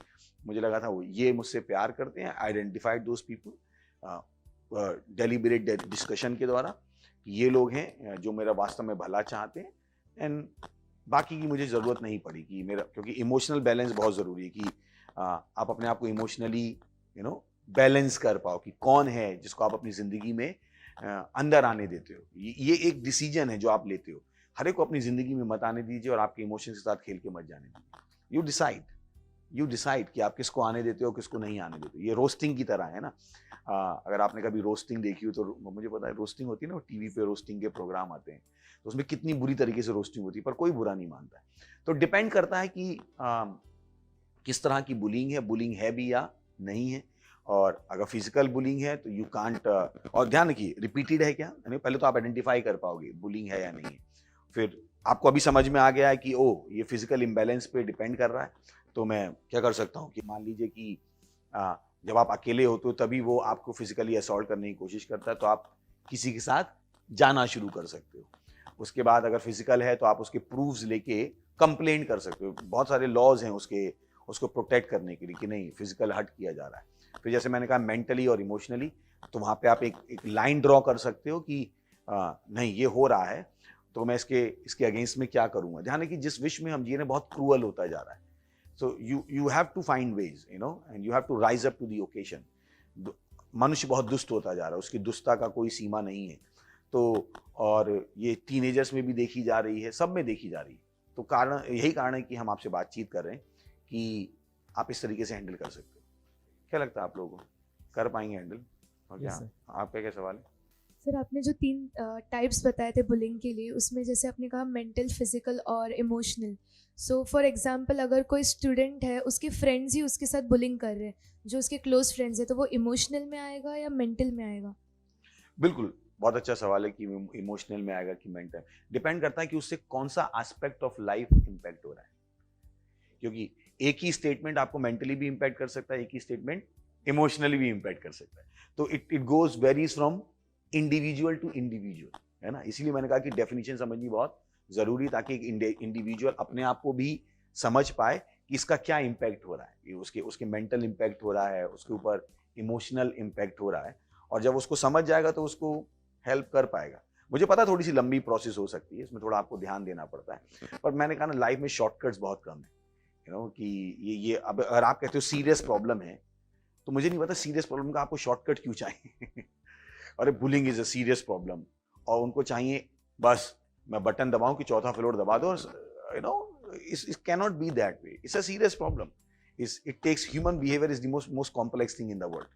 [SPEAKER 9] मुझे लगा था वो ये मुझसे प्यार करते हैं। Identified those people deliberate discussion के द्वारा, ये लोग हैं जो मेरा वास्तव में भला चाहते हैं, एंड बाकी की मुझे ज़रूरत नहीं पड़ी कि मेरा, क्योंकि इमोशनल बैलेंस बहुत ज़रूरी है कि आप अपने आप को इमोशनली बैलेंस कर पाओ कि कौन है जिसको आप अपनी ज़िंदगी में अंदर आने देते हो। ये एक डिसीजन है जो आप लेते हो। हर एक को अपनी ज़िंदगी में मत आने दीजिए और आपके इमोशंस के साथ खेल के मत जाने दीजिए। यू डिसाइड कि आप किसको आने देते हो, किसको नहीं आने देते हो। ये रोस्टिंग की तरह है ना। अगर आपने कभी रोस्टिंग देखी हो तो मुझे पता है रोस्टिंग होती है ना, टीवी पे रोस्टिंग के प्रोग्राम आते हैं, तो उसमें कितनी बुरी तरीके से रोस्टिंग होती है, पर कोई बुरा नहीं मानता है। तो डिपेंड करता है कि किस तरह की बुलिंग है भी या नहीं है। और अगर फिजिकल बुलिंग है तो यू कांट, और ध्यान रखिए रिपीटेड है क्या, यानी पहले तो आप आइडेंटिफाई कर पाओगे बुलिंग है या नहीं है। फिर आपको अभी समझ में आ गया है कि ओ ये फिजिकल इम्बैलेंस पे डिपेंड कर रहा है, तो मैं क्या कर सकता हूँ कि मान लीजिए कि जब आप अकेले होते हो तभी वो आपको फिजिकली असॉल्ट करने की कोशिश करता है, तो आप किसी के साथ जाना शुरू कर सकते हो। उसके बाद अगर फिजिकल है तो आप उसके प्रूफ्स लेके कंप्लेंट कर सकते हो। बहुत सारे लॉज हैं उसको प्रोटेक्ट करने के लिए कि नहीं फिजिकल हर्ट किया जा रहा है। फिर जैसे मैंने कहा मेंटली और इमोशनली, तो वहाँ पे आप एक लाइन ड्रॉ कर सकते हो कि नहीं ये हो रहा है तो मैं इसके अगेंस्ट में क्या करूँगा। ध्यान है कि जिस विश्व में हम जी रहे हैं बहुत क्रूअल होता जा रहा है। So you have to find ways, and you have to rise up to the occasion. मनुष्य बहुत दुष्ट होता जा रहा है, उसकी दुष्टता का कोई सीमा नहीं है। तो और ये टीनेजर्स में भी देखी जा रही है, सब में देखी जा रही है। तो यही कारण है कि हम आपसे बातचीत कर रहे हैं कि आप इस तरीके से हैंडल कर सकते हो। क्या लगता है आप लोगों को कर पाएंगे हैंडल? और क्या आपका क्या सवाल है?
[SPEAKER 10] सर आपने जो 3 टाइप्स बताए थे बुलिंग के लिए, उसमें जैसे आपने कहा मेंटल, फिजिकल और इमोशनल। सो फॉर एग्जांपल अगर कोई स्टूडेंट है, उसके फ्रेंड्स ही उसके साथ बुलिंग कर रहे हैं, जो उसके क्लोज फ्रेंड्स है, तो वो इमोशनल में आएगा या मेंटल में आएगा?
[SPEAKER 9] बिल्कुल, बहुत अच्छा सवाल है कि इमोशनल में आएगा कि मेंटल। डिपेंड करता है कि उससे कौन सा एस्पेक्ट ऑफ लाइफ इम्पैक्ट हो रहा है, क्योंकि एक ही स्टेटमेंट आपको मेंटली भी इम्पैक्ट कर सकता है, एक ही स्टेटमेंट इमोशनली भी इम्पैक्ट कर सकता है। तो it goes varies from individual to individual, है ना। इसीलिए मैंने कहा कि डेफिनेशन समझनी बहुत जरूरी, ताकि एक इंडिविजुअल अपने आप को भी समझ पाए कि इसका क्या इम्पैक्ट हो रहा है, उसके मेंटल इम्पैक्ट हो रहा है, उसके ऊपर इमोशनल इम्पैक्ट हो रहा है, और जब उसको समझ जाएगा तो उसको हेल्प कर पाएगा। मुझे पता थोड़ी सी लंबी प्रोसेस हो सकती है, इसमें थोड़ा आपको ध्यान देना पड़ता है, पर मैंने कहा ना लाइफ में शॉर्टकट्स बहुत कम है। कि ये अब अगर आप कहते हो सीरियस प्रॉब्लम है, तो मुझे नहीं पता सीरियस प्रॉब्लम का आपको शॉर्टकट क्यों चाहिए। अरे bullying is a serious problem, और उनको चाहिए बस मैं बटन दबाऊं कि चौथा फ्लोर दबा दो, you know it can not be that way, it's a serious problem. It takes human behaviour is the most complex thing in the world.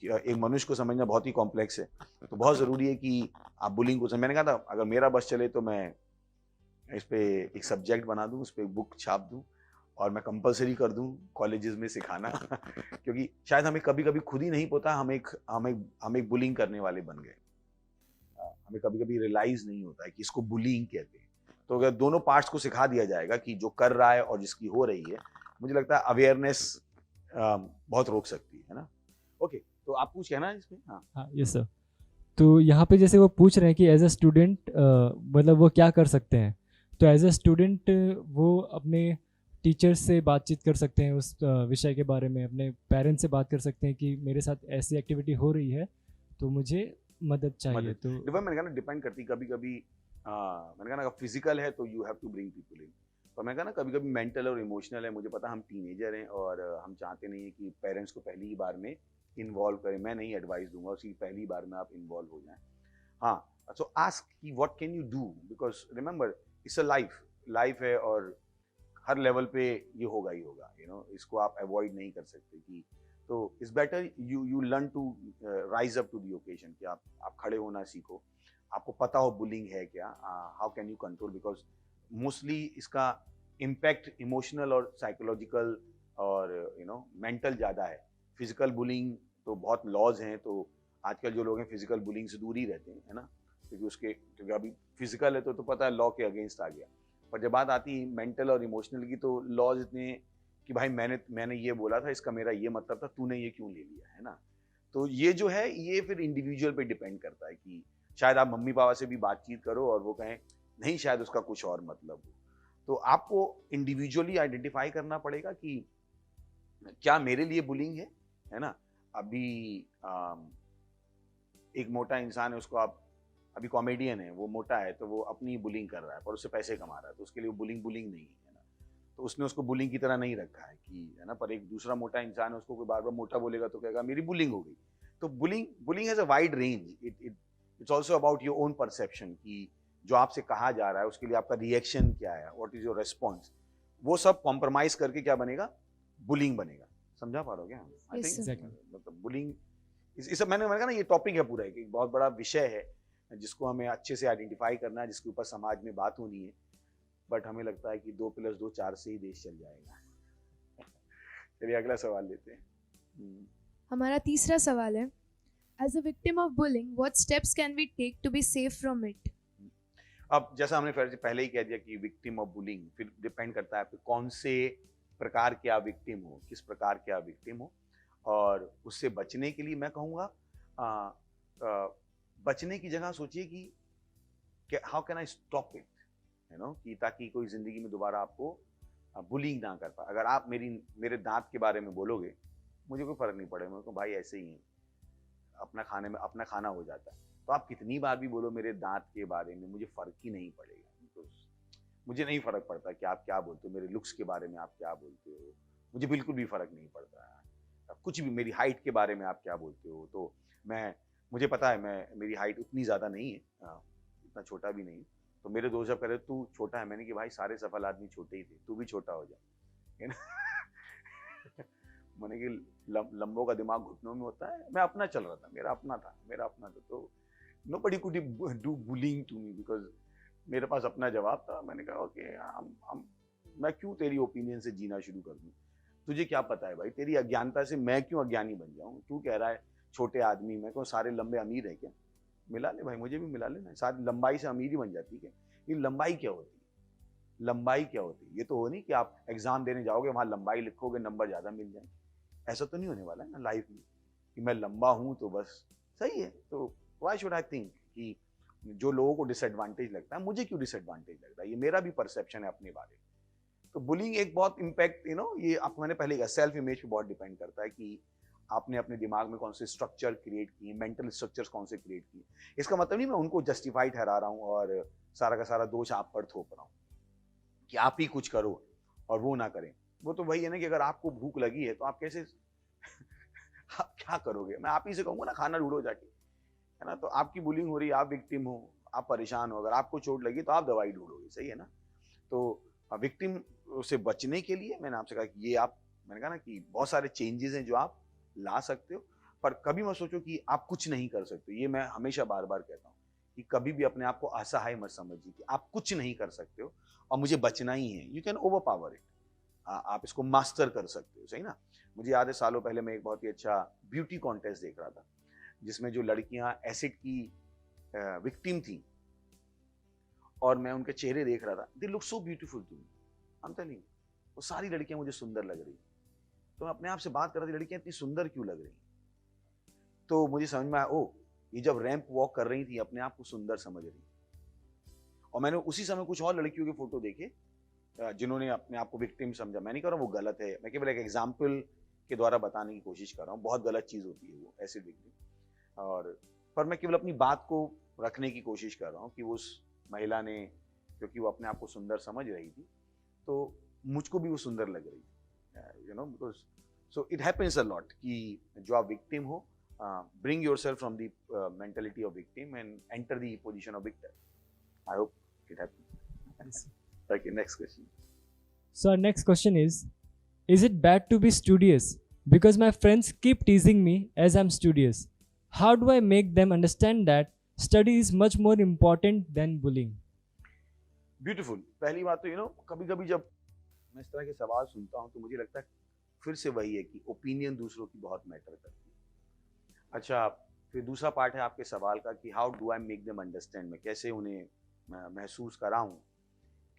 [SPEAKER 9] एक मनुष्य को समझना बहुत ही कॉम्प्लेक्स है, तो बहुत जरूरी है कि आप बुलिंग को मैंने कहा था अगर मेरा बस चले तो मैं इस पे एक सब्जेक्ट बना दूं, उस पे एक बुक छाप दूं और मैं कंपलसरी कर दूं कॉलेजेस में सिखाना क्योंकि शायद हमें कभी कभी खुद ही नहीं पता हम एक बुलिंग करने वाले बन गए। हमें कभी कभी रियलाइज नहीं होता है कि इसको बुलिंग कहते हैं। तो अगर दोनों पार्ट्स को सिखा दिया जाएगा कि जो कर रहा है और जिसकी हो रही है, मुझे लगता है अवेयरनेस बहुत रोक सकती है ना। ओके, तो आप कुछ कहना है इसमें?
[SPEAKER 1] हाँ यस सर। तो यहाँ पे जैसे वो पूछ रहे हैं कि एज अ स्टूडेंट मतलब वो क्या कर सकते हैं, तो एज अ स्टूडेंट वो अपने टीचर्स से बातचीत कर सकते हैं उस विषय के बारे में, अपने पेरेंट्स से बात कर सकते हैं कि मेरे साथ ऐसी एक्टिविटी हो रही है तो मुझे मदद चाहिए। तो
[SPEAKER 9] मैंने कहा ना डिपेंड करती, कभी कभी मैंने कहा ना फिजिकल है तो you have to bring people in, तो मैंने कहा ना कभी कभी मेंटल और इमोशनल है। मुझे पता हम टीनेजर हैं और हम चाहते नहीं है कि पेरेंट्स को पहली ही बार में इन्वॉल्व करें। मैं नहीं एडवाइस दूंगा उसकी पहली बार में आप इन्वॉल्व हो जाएं। हाँ, सो आस्क कि what can you do, because remember it's a life है और हर लेवल पे ये होगा ही होगा, यू नो इसको आप अवॉइड नहीं कर सकते। कि तो it's better you learn to rise up to the occasion, कि आप खड़े होना सीखो, आपको पता हो बुलिंग है क्या, how can you control, because mostly इसका इम्पैक्ट इमोशनल और साइकोलॉजिकल और यू नो मेंटल ज़्यादा है। फिजिकल बुलिंग तो बहुत लॉज हैं, तो आजकल जो लोग हैं फिजिकल बुलिंग से दूर ही रहते हैं, है ना, क्योंकि अभी फिजिकल है तो पता है लॉ के अगेंस्ट आ गया। पर जब बात आती है मेंटल और इमोशनल की, तो लॉज इतने कि भाई मैंने ये बोला था, इसका मेरा ये मतलब था, तूने ये क्यों ले लिया, है ना। तो ये जो है ये फिर इंडिविजुअल पे डिपेंड करता है कि शायद आप मम्मी पापा से भी बातचीत करो और वो कहें नहीं शायद उसका कुछ और मतलब हो। तो आपको इंडिविजुअली आइडेंटिफाई करना पड़ेगा कि क्या मेरे लिए बुलिंग है ना। अभी एक मोटा इंसान है, उसको आप अभी कॉमेडियन है, वो मोटा है तो वो अपनी बुलिंग कर रहा है पर उससे पैसे कमा रहा है, तो उसके लिए वो बुलिंग नहीं है ना। तो उसने उसको बुलिंग की तरह नहीं रखा है कि, है ना। पर एक दूसरा मोटा इंसान है, उसको कोई बार बार मोटा बोलेगा तो कहेगा मेरी बुलिंग हो गई। तो bullying has a wide range, it's also about your own perception कि जो आपसे कहा जा रहा है उसके लिए आपका रिएक्शन क्या है, व्हाट इज योर रिस्पॉन्स, वो सब कॉम्प्रोमाइज करके क्या बनेगा, बुलिंग बनेगा। समझा पा रहे हो क्या? आई थिंक मतलब बुलिंग इस मैंने कहा ना ये टॉपिक है पूरा, एक बहुत बड़ा विषय है जिसको हमें अच्छे से आइडेंटिफाई करना है, जिसके ऊपर समाज में बात होनी है। बट हमें लगता है कि 2+2 4 से ही देश चल जाएगा। चलिए अगला सवाल लेते हैं।
[SPEAKER 10] हमारा तीसरा सवाल है, as a victim of bullying what steps can we take to be safe from it.
[SPEAKER 9] अब जैसा हमने पहले ही कह दिया कि विक्टिम ऑफ बुलिंग, फिर डिपेंड करता है आप कौन से प्रकार के आप विक्टिम हो, किस प्रकार के आप विक्टिम हो। और उससे बचने के लिए मैं कहूँगा बचने की जगह सोचिए कि how can I stop it, you know, कि ताकि कोई जिंदगी में दोबारा आपको बुलिंग ना कर पाए। अगर आप मेरे दांत के बारे में बोलोगे मुझे कोई फर्क नहीं पड़ेगा, मेरे को भाई ऐसे ही है, अपना खाना हो जाता है। तो आप कितनी बार भी बोलो मेरे दांत के बारे में, मुझे फर्क ही नहीं पड़ेगा। मुझे नहीं फर्क पड़ता कि आप क्या बोलते हो, मेरे लुक्स के बारे में आप क्या बोलते हो, मुझे बिल्कुल भी फर्क नहीं पड़ता है। कुछ भी, मेरी हाइट के बारे में आप क्या बोलते हो, तो मुझे पता है मेरी हाइट उतनी ज़्यादा नहीं है, इतना छोटा भी नहीं। तो मेरे दोस्त जब कह रहे तू छोटा है, मैंने कि भाई सारे सफल आदमी छोटे ही थे, तू भी छोटा हो जा, है ना। मैंने कि लंबों का दिमाग घुटनों में होता है। मैं अपना चल रहा था, मेरा अपना था। तो nobody could do bullying to me because मेरे पास अपना जवाब था। मैंने कहा ओके, मैं क्यों तेरी ओपिनियन से जीना शुरू कर दूं, तुझे क्या पता है भाई, तेरी अज्ञानता से मैं क्यों अज्ञानी बन जाऊं। तू कह रहा है छोटे आदमी, मैं कहूँ सारे लंबे अमीर है क्या, मिला ले भाई, मुझे भी मिला लेना। सारी लंबाई से अमीर ही बन जाती है। ये लंबाई क्या होती है? ये तो हो नहीं कि आप एग्जाम देने जाओगे, वहां लंबाई लिखोगे, नंबर ज्यादा मिल जाए। ऐसा तो नहीं होने वाला है ना लाइफ में कि मैं लंबा हूं तो बस सही है। तो व्हाई शुड आई थिंक कि जो लोगों को डिसएडवांटेज लगता है, मुझे क्यों डिसएडवांटेज लगता है? ये मेरा भी परसेप्शन है अपने बारे में। तो बुलिंग एक बहुत इम्पैक्ट, ये आपको मैंने पहले कहा, सेल्फ इमेज पे बहुत डिपेंड करता है कि आपने अपने दिमाग में कौन से स्ट्रक्चर क्रिएट किए, मेंटल स्ट्रक्चर्स कौन से क्रिएट किए। इसका मतलब नहीं मैं उनको जस्टिफाई ठहरा रहा हूँ और सारा का सारा दोष आप पर थोप रहा हूँ कि आप ही कुछ करो और वो ना करें। वो तो वही है ना कि अगर आपको भूख लगी है तो आप कैसे आप क्या करोगे? मैं आप ही से कहूँगा ना, खाना ढूंढो जाके। है ना। तो आपकी बुलिंग हो रही है, आप विक्टिम हो, आप परेशान हो, अगर आपको चोट लगी तो आप दवाई ढूंढोगे, सही है ना। तो विक्टिम से बचने के लिए मैंने आपसे कहा कि ये आप, मैंने कहा ना कि बहुत सारे चेंजेस हैं जो आप ला सकते हो, पर कभी मत सोचो कि आप कुछ नहीं कर सकते। ये मैं हमेशा बार बार कहता हूँ कि कभी भी अपने आप को असहाय मत समझिए कि आप कुछ नहीं कर सकते हो और मुझे बचना ही है। You can over power it, आप इसको मास्टर कर सकते हो, सही ना। मुझे याद है सालों पहले मैं एक बहुत ही अच्छा ब्यूटी कॉन्टेस्ट देख रहा था, जिसमें जो लड़कियां एसिड की विक्टिम थी और मैं उनके चेहरे देख रहा था, they look so beautiful to me, I am telling, वो सारी लड़कियां मुझे सुंदर लग रही। तो मैं अपने आप से बात कर रहा था, लड़कियां इतनी सुंदर क्यों लग रही। तो मुझे समझ में आया, ओ ये जब रैंप वॉक कर रही थी अपने आप को सुंदर समझ रही। और मैंने उसी समय कुछ और लड़कियों के फोटो देखे जिन्होंने अपने आप को विक्टिम समझा। मैं नहीं कर रहा वो गलत है, मैं केवल एक एग्जाम्पल के द्वारा बताने की कोशिश कर रहा हूँ। बहुत गलत चीज होती है वो एसिड विक्टिम, और पर मैं केवल अपनी बात को रखने की कोशिश कर रहा हूँ कि उस महिला ने, क्योंकि वो अपने आप को सुंदर समझ रही थी, तो मुझको भी वो सुंदर लग रही, you know, because so it happens a lot कि जो आप विक्टिम हो, bring yourself from the mentality of victim and enter the position of victor. I hope it happens. Okay, next question.
[SPEAKER 1] So our next question is it bad to be studious? Because my friends keep teasing me as I'm studious. How do I make them understand that study is much more important than bullying?
[SPEAKER 9] Beautiful. पहली बात तो कभी कभी जब मैं इस तरह के सवाल सुनता हूँ तो मुझे लगता है फिर से वही है कि ओपिनियन दूसरों की बहुत मैटर करती है। अच्छा, फिर दूसरा पार्ट है आपके सवाल का कि how do I make them understand, मैं कैसे उन्हें महसूस कराऊं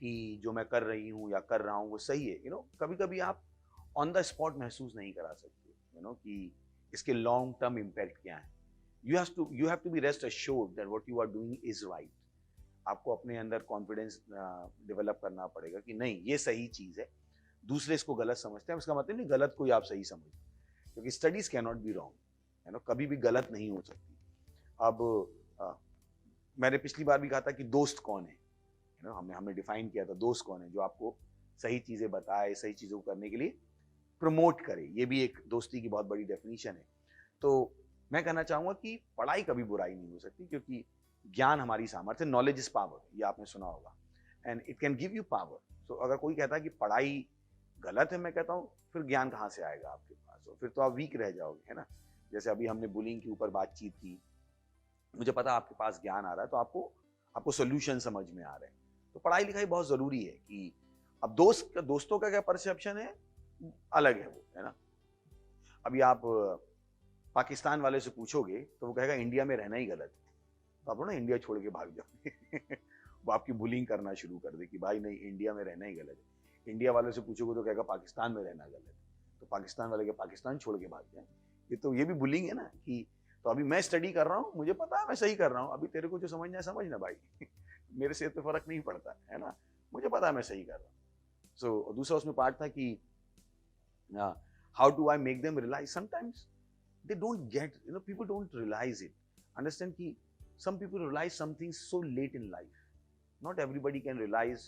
[SPEAKER 9] कि जो मैं कर रही हूँ या कर रहा हूँ वो सही है। कभी कभी आप ऑन द स्पॉट महसूस नहीं करा सकते कि इसके लॉन्ग टर्म इम्पैक्ट क्या है। You have to be rest assured that what you are doing is right. आपको अपने अंदर कॉन्फिडेंस डेवलप करना पड़ेगा कि नहीं ये सही चीज़ है, दूसरे इसको गलत समझते हैं, इसका मतलब नहीं गलत को आप सही समझो, क्योंकि studies can not be wrong, कभी भी गलत नहीं हो सकती। अब मैंने पिछली बार भी कहा था कि दोस्त कौन है, हमने डिफाइन किया था दोस्त कौन है, जो आपको सही चीजें बताए, सही चीजों को करने के लिए प्रमोट करे। ये भी एक दोस्ती की बहुत बड़ी डेफिनेशन है। तो मैं कहना चाहूंगा कि पढ़ाई कभी बुराई नहीं हो सकती, क्योंकि ज्ञान हमारी सामर्थ्य, नॉलेज इज पावर, ये आपने सुना होगा, and it can give you power. तो अगर कोई कहता है कि पढ़ाई गलत है, मैं कहता हूँ फिर ज्ञान कहाँ से आएगा आपके पास, फिर तो आप वीक रह जाओगे, है ना। जैसे अभी हमने बुलिंग के ऊपर बातचीत की, मुझे पता आपके पास ज्ञान आ रहा है, तो आपको सोल्यूशन समझ में आ रहे हैं। तो पढ़ाई लिखाई बहुत जरूरी है कि अब दोस्तों का क्या परसेप्शन है अलग है वो, है ना। अभी आप पाकिस्तान वाले से पूछोगे तो वो कहेगा इंडिया में रहना ही गलत है, तो आप ना इंडिया छोड़ के भाग जाओगे वो आपकी बुलिंग करना शुरू कर दे कि भाई नहीं इंडिया में रहना ही गलत है। इंडिया वाले से पूछोगे तो कहेगा पाकिस्तान में रहना गलत है, तो पाकिस्तान वाले के पाकिस्तान छोड़ के भाग जाए। ये भी बुलिंग है ना कि तो अभी मैं स्टडी कर रहा हूँ, मुझे पता है मैं सही कर रहा हूँ, अभी तेरे को जो समझना है समझना भाई मेरे से तो फर्क नहीं पड़ता है ना, मुझे पता है मैं सही कर रहा हूँ। सो दूसरा उसमें पार्ट था कि how do I make them realise, sometimes they don't get, people don't realise it, understand कि some people realize something so late in life. Not everybody can realize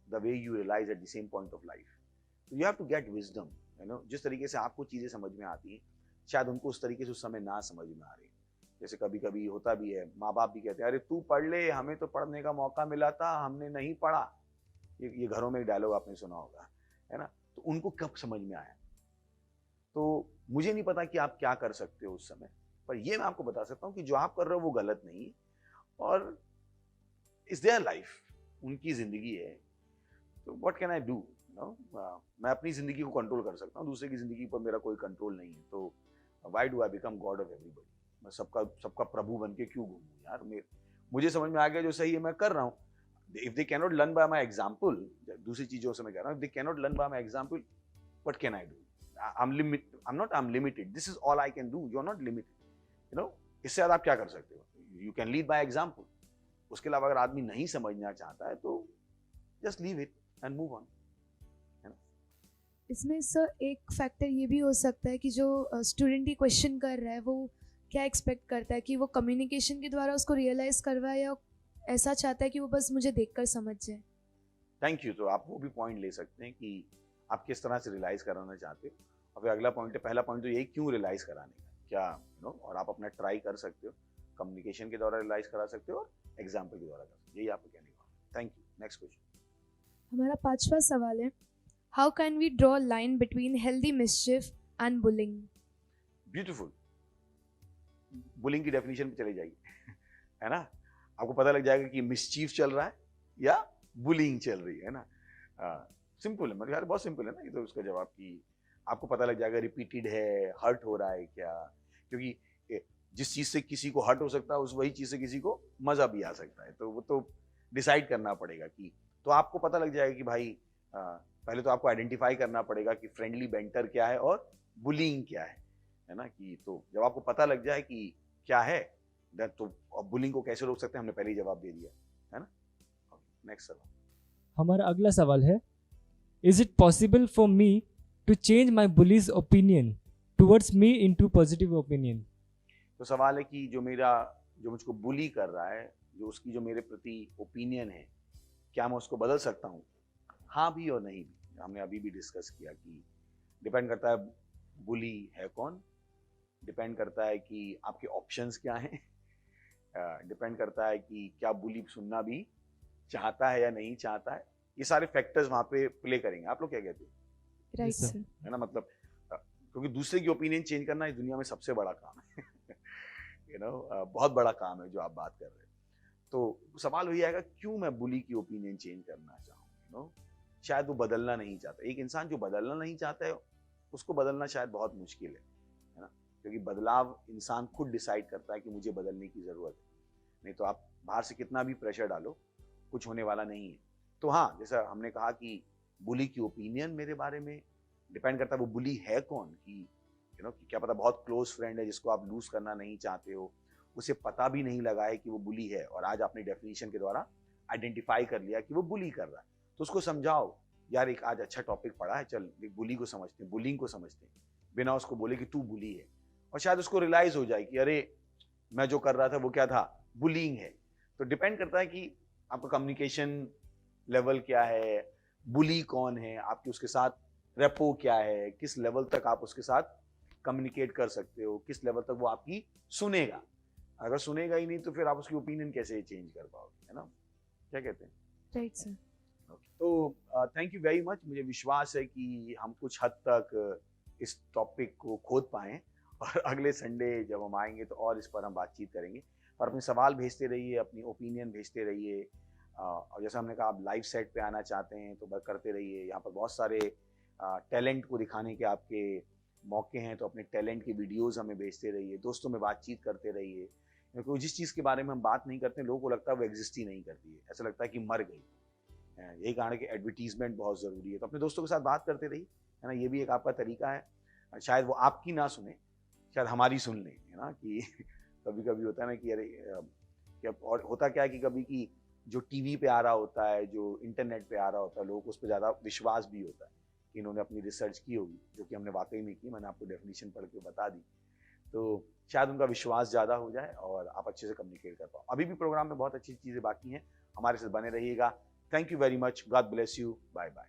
[SPEAKER 9] the way you realize at the same point of life. So you have to get wisdom. जिस तरीके से आपको चीजें समझ में आती हैं, शायद उनको उस तरीके से उस समय ना समझ में आ रही। जैसे कभी कभी होता भी है, माँ बाप भी कहते हैं अरे तू पढ़ ले, हमें तो पढ़ने का मौका मिला था, हमने नहीं पढ़ा। ये घरों में एक डायलॉग आपने सुना होगा, है ना। तो उनको कब समझ में आया। तो मुझे नहीं पता कि आप क्या कर सकते हो उस समय, पर ये मैं आपको बता सकता हूँ कि जो आप कर रहे हो वो गलत नहीं है, और इज देयर लाइफ, उनकी जिंदगी है। तो व्हाट कैन आई डू, मैं अपनी जिंदगी को कंट्रोल कर सकता हूँ, दूसरे की जिंदगी पर मेरा कोई कंट्रोल नहीं है। तो why do I become God of everybody, मैं सबका प्रभु बन के क्यों घूमूं यार। मुझे समझ में आ गया जो सही है मैं कर रहा हूँ। If they can not learn by my example, दूसरी चीजों से मैं कह रहा हूँ, if they can not learn by my example, what can I do. I'm limited. This is all I can do. You're not limited. इससे ज्यादा आप क्या कर सकते हो। You can lead by example. उसके अलावा अगर आदमी नहीं समझना चाहता है तो just leave it and move on.
[SPEAKER 10] इसमें सर एक फैक्टर ये भी हो सकता है कि जो स्टूडेंट ही क्वेश्चन कर रहा है वो क्या एक्सपेक्ट करता है कि वो कम्युनिकेशन के द्वारा उसको रियलाइज करवाए, या ऐसा चाहता है कि वो बस मुझे देखकर समझ जाए।
[SPEAKER 9] Thank you. तो आप वो भी पॉइंट ले सकते हैं कि आप किस तरह से रियलाइज कराना चाहते हो, और फिर अगला पॉइंट है, पहला पॉइंट तो यही क्यों रियलाइज कराने का क्या, और आप अपना ट्राई कर सकते हो। कम्युनिकेशन के द्वारा रियलाइज करा सकते हो और एग्जाम्पल के द्वारा कर सकते हो। यही आपको कहने का। Thank you. Next question.
[SPEAKER 10] हमारा 5वां सवाल है, how can we draw line between healthy mischief and bullying?
[SPEAKER 9] Beautiful. Bullying की डेफिनेशन पे चले जाइए है ना, आपको पता लग जाएगा कि मिसचीफ चल रहा है या बुलिंग चल रही है ना। सिंपल है, मतलब यार बहुत सिंपल है ना ये तो उसका जवाब कि आपको पता लग जाएगा रिपीटेड है, हर्ट हो रहा है क्या, क्योंकि जिस चीज से किसी को हर्ट हो सकता है उस वही चीज से किसी को मजा भी आ सकता है, तो वो तो डिसाइड करना पड़ेगा कि, तो आपको पता लग जाएगा कि भाई पहले तो आपको आइडेंटिफाई करना पड़ेगा कि फ्रेंडली बेंटर क्या है और बुलिंग क्या है ना, कि तो जब आपको पता लग जाए कि क्या है तो अब बुलिंग को कैसे रोक सकते हैं, हमने पहले ही जवाब दे दिया है ना। नेक्स्ट सवाल।
[SPEAKER 1] हमारा अगला सवाल है, is it possible for me to change my bully's opinion towards me into positive opinion?
[SPEAKER 9] तो सवाल है कि जो मुझको बुली कर रहा है, जो उसकी जो मेरे प्रति ओपिनियन है, क्या मैं उसको बदल सकता हूँ? हाँ भी और नहीं भी। हमने अभी भी डिस्कस किया कि डिपेंड करता है बुली है कौन, डिपेंड करता है कि आपके ऑप्शंस क्या हैं, डिपेंड करता है कि क्या बुली सुनना भी चाहता है या नहीं चाहता है। ये सारे फैक्टर्स वहाँ पे प्ले करेंगे। आप लोग क्या कहते हैं?
[SPEAKER 10] Right sir.
[SPEAKER 9] है ना, मतलब क्योंकि दूसरे की ओपिनियन चेंज करना इस दुनिया में सबसे बड़ा काम है बहुत बड़ा काम है जो आप बात कर रहे हैं। तो सवाल वही आएगा, क्यों मैं बुली की ओपिनियन चेंज करना चाहूँ? शायद वो बदलना नहीं चाहता। एक इंसान जो बदलना नहीं चाहता है उसको बदलना शायद बहुत मुश्किल है ना, क्योंकि बदलाव इंसान खुद डिसाइड करता है कि मुझे बदलने की जरूरत है। नहीं तो आप बाहर से कितना भी प्रेशर डालो कुछ होने वाला नहीं है। तो हाँ, जैसा हमने कहा कि बुली की ओपिनियन मेरे बारे में डिपेंड करता है वो बुली है कौन, कि कि क्या पता बहुत क्लोज फ्रेंड है जिसको आप लूज करना नहीं चाहते हो, उसे पता भी नहीं लगा है कि वो बुली है और आज आपने डेफिनेशन के द्वारा आइडेंटिफाई कर लिया कि वो बुली कर रहा है। तो उसको समझाओ, यार एक आज अच्छा टॉपिक पढ़ा है, चल एक बुली को समझते हैं, बुलिंग को समझते हैं, बिना उसको बोले कि तू बुली है। और शायद उसको रियलाइज हो जाए कि अरे मैं जो कर रहा था वो क्या था, बुलिंग है। तो डिपेंड करता है कि आपका कम्युनिकेशन लेवल क्या है, बुली कौन है, आपकी उसके साथ रेपो क्या है, किस लेवल तक आप उसके साथ कम्युनिकेट कर सकते हो, किस लेवल तक वो आपकी सुनेगा। अगर सुनेगा ही नहीं तो फिर आप उसकी ओपिनियन कैसे चेंज कर पाओगे, है ना? क्या कहते हैं?
[SPEAKER 10] Right sir.
[SPEAKER 9] तो थैंक यू वेरी मच। मुझे विश्वास है कि हम कुछ हद तक इस टॉपिक को खोद पाएं और अगले संडे जब हम आएंगे तो और इस पर हम बातचीत करेंगे। और अपने सवाल भेजते रहिए, अपनी ओपिनियन भेजते रहिए। और जैसा हमने कहा, आप लाइव सेट पे आना चाहते हैं तो करते रहिए। यहाँ पर बहुत सारे टैलेंट को दिखाने के आपके मौके हैं, तो अपने टैलेंट के वीडियोस हमें भेजते रहिए। दोस्तों में बातचीत करते रहिए, क्योंकि जिस चीज़ के बारे में हम बात नहीं करते लोगों को लगता है वो एग्जिस्ट ही नहीं करती है, ऐसा लगता है कि मर गई। यही कारण है कि एडवर्टीजमेंट बहुत ज़रूरी है। तो अपने दोस्तों के साथ बात करते रहिए, है ना। ये भी एक आपका तरीका है। शायद वो आपकी ना सुने, शायद हमारी सुन लें, है ना। कि कभी कभी होता है ना कि अरे और होता क्या है कि कभी कि जो टीवी पे आ रहा होता है, जो इंटरनेट पे आ रहा होता है, लोगों को उस पर ज़्यादा विश्वास भी होता है कि इन्होंने अपनी रिसर्च की होगी, जो कि हमने वाकई में की। मैंने आपको डेफिनेशन पढ़ के बता दी, तो शायद उनका विश्वास ज़्यादा हो जाए और आप अच्छे से कम्युनिकेट कर पाओ। अभी भी प्रोग्राम में बहुत अच्छी चीज़ें बाकी हैं, हमारे साथ बने रहिएगा। Thank you very much, God bless you, bye bye.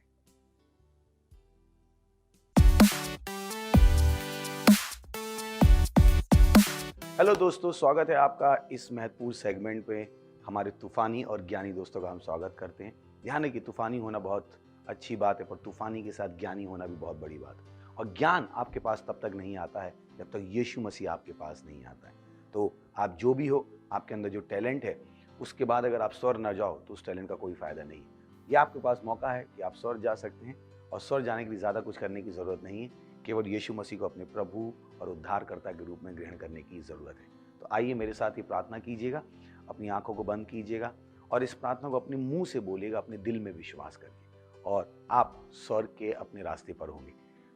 [SPEAKER 9] Hello दोस्तों, स्वागत है आपका इस महत्वपूर्ण सेगमेंट पे। हमारे तूफानी और ज्ञानी दोस्तों का हम स्वागत करते हैं। ध्यान है कि तूफानी होना बहुत अच्छी बात है, पर तूफानी के साथ ज्ञानी होना भी बहुत बड़ी बात है। और ज्ञान आपके पास तब तक नहीं आता है जब तक यीशु मसीह आपके पास नहीं आता है। तो आप जो भी हो, आपके अंदर जो टैलेंट है, उसके बाद अगर आप स्वर्ग न जाओ तो उस टैलेंट का कोई फ़ायदा नहीं है। ये आपके पास मौका है कि आप स्वर्ग जा सकते हैं, और स्वर्ग जाने के लिए ज़्यादा कुछ करने की ज़रूरत नहीं है। केवल यीशु मसीह को अपने प्रभु और उद्धारकर्ता के रूप में ग्रहण करने की ज़रूरत है। तो आइए मेरे साथ ही प्रार्थना कीजिएगा, अपनी आंखों को बंद कीजिएगा और इस प्रार्थना को अपने मुंह से बोलिएगा, अपने दिल में विश्वास करके, और आप स्वर्ग के अपने रास्ते पर होंगे।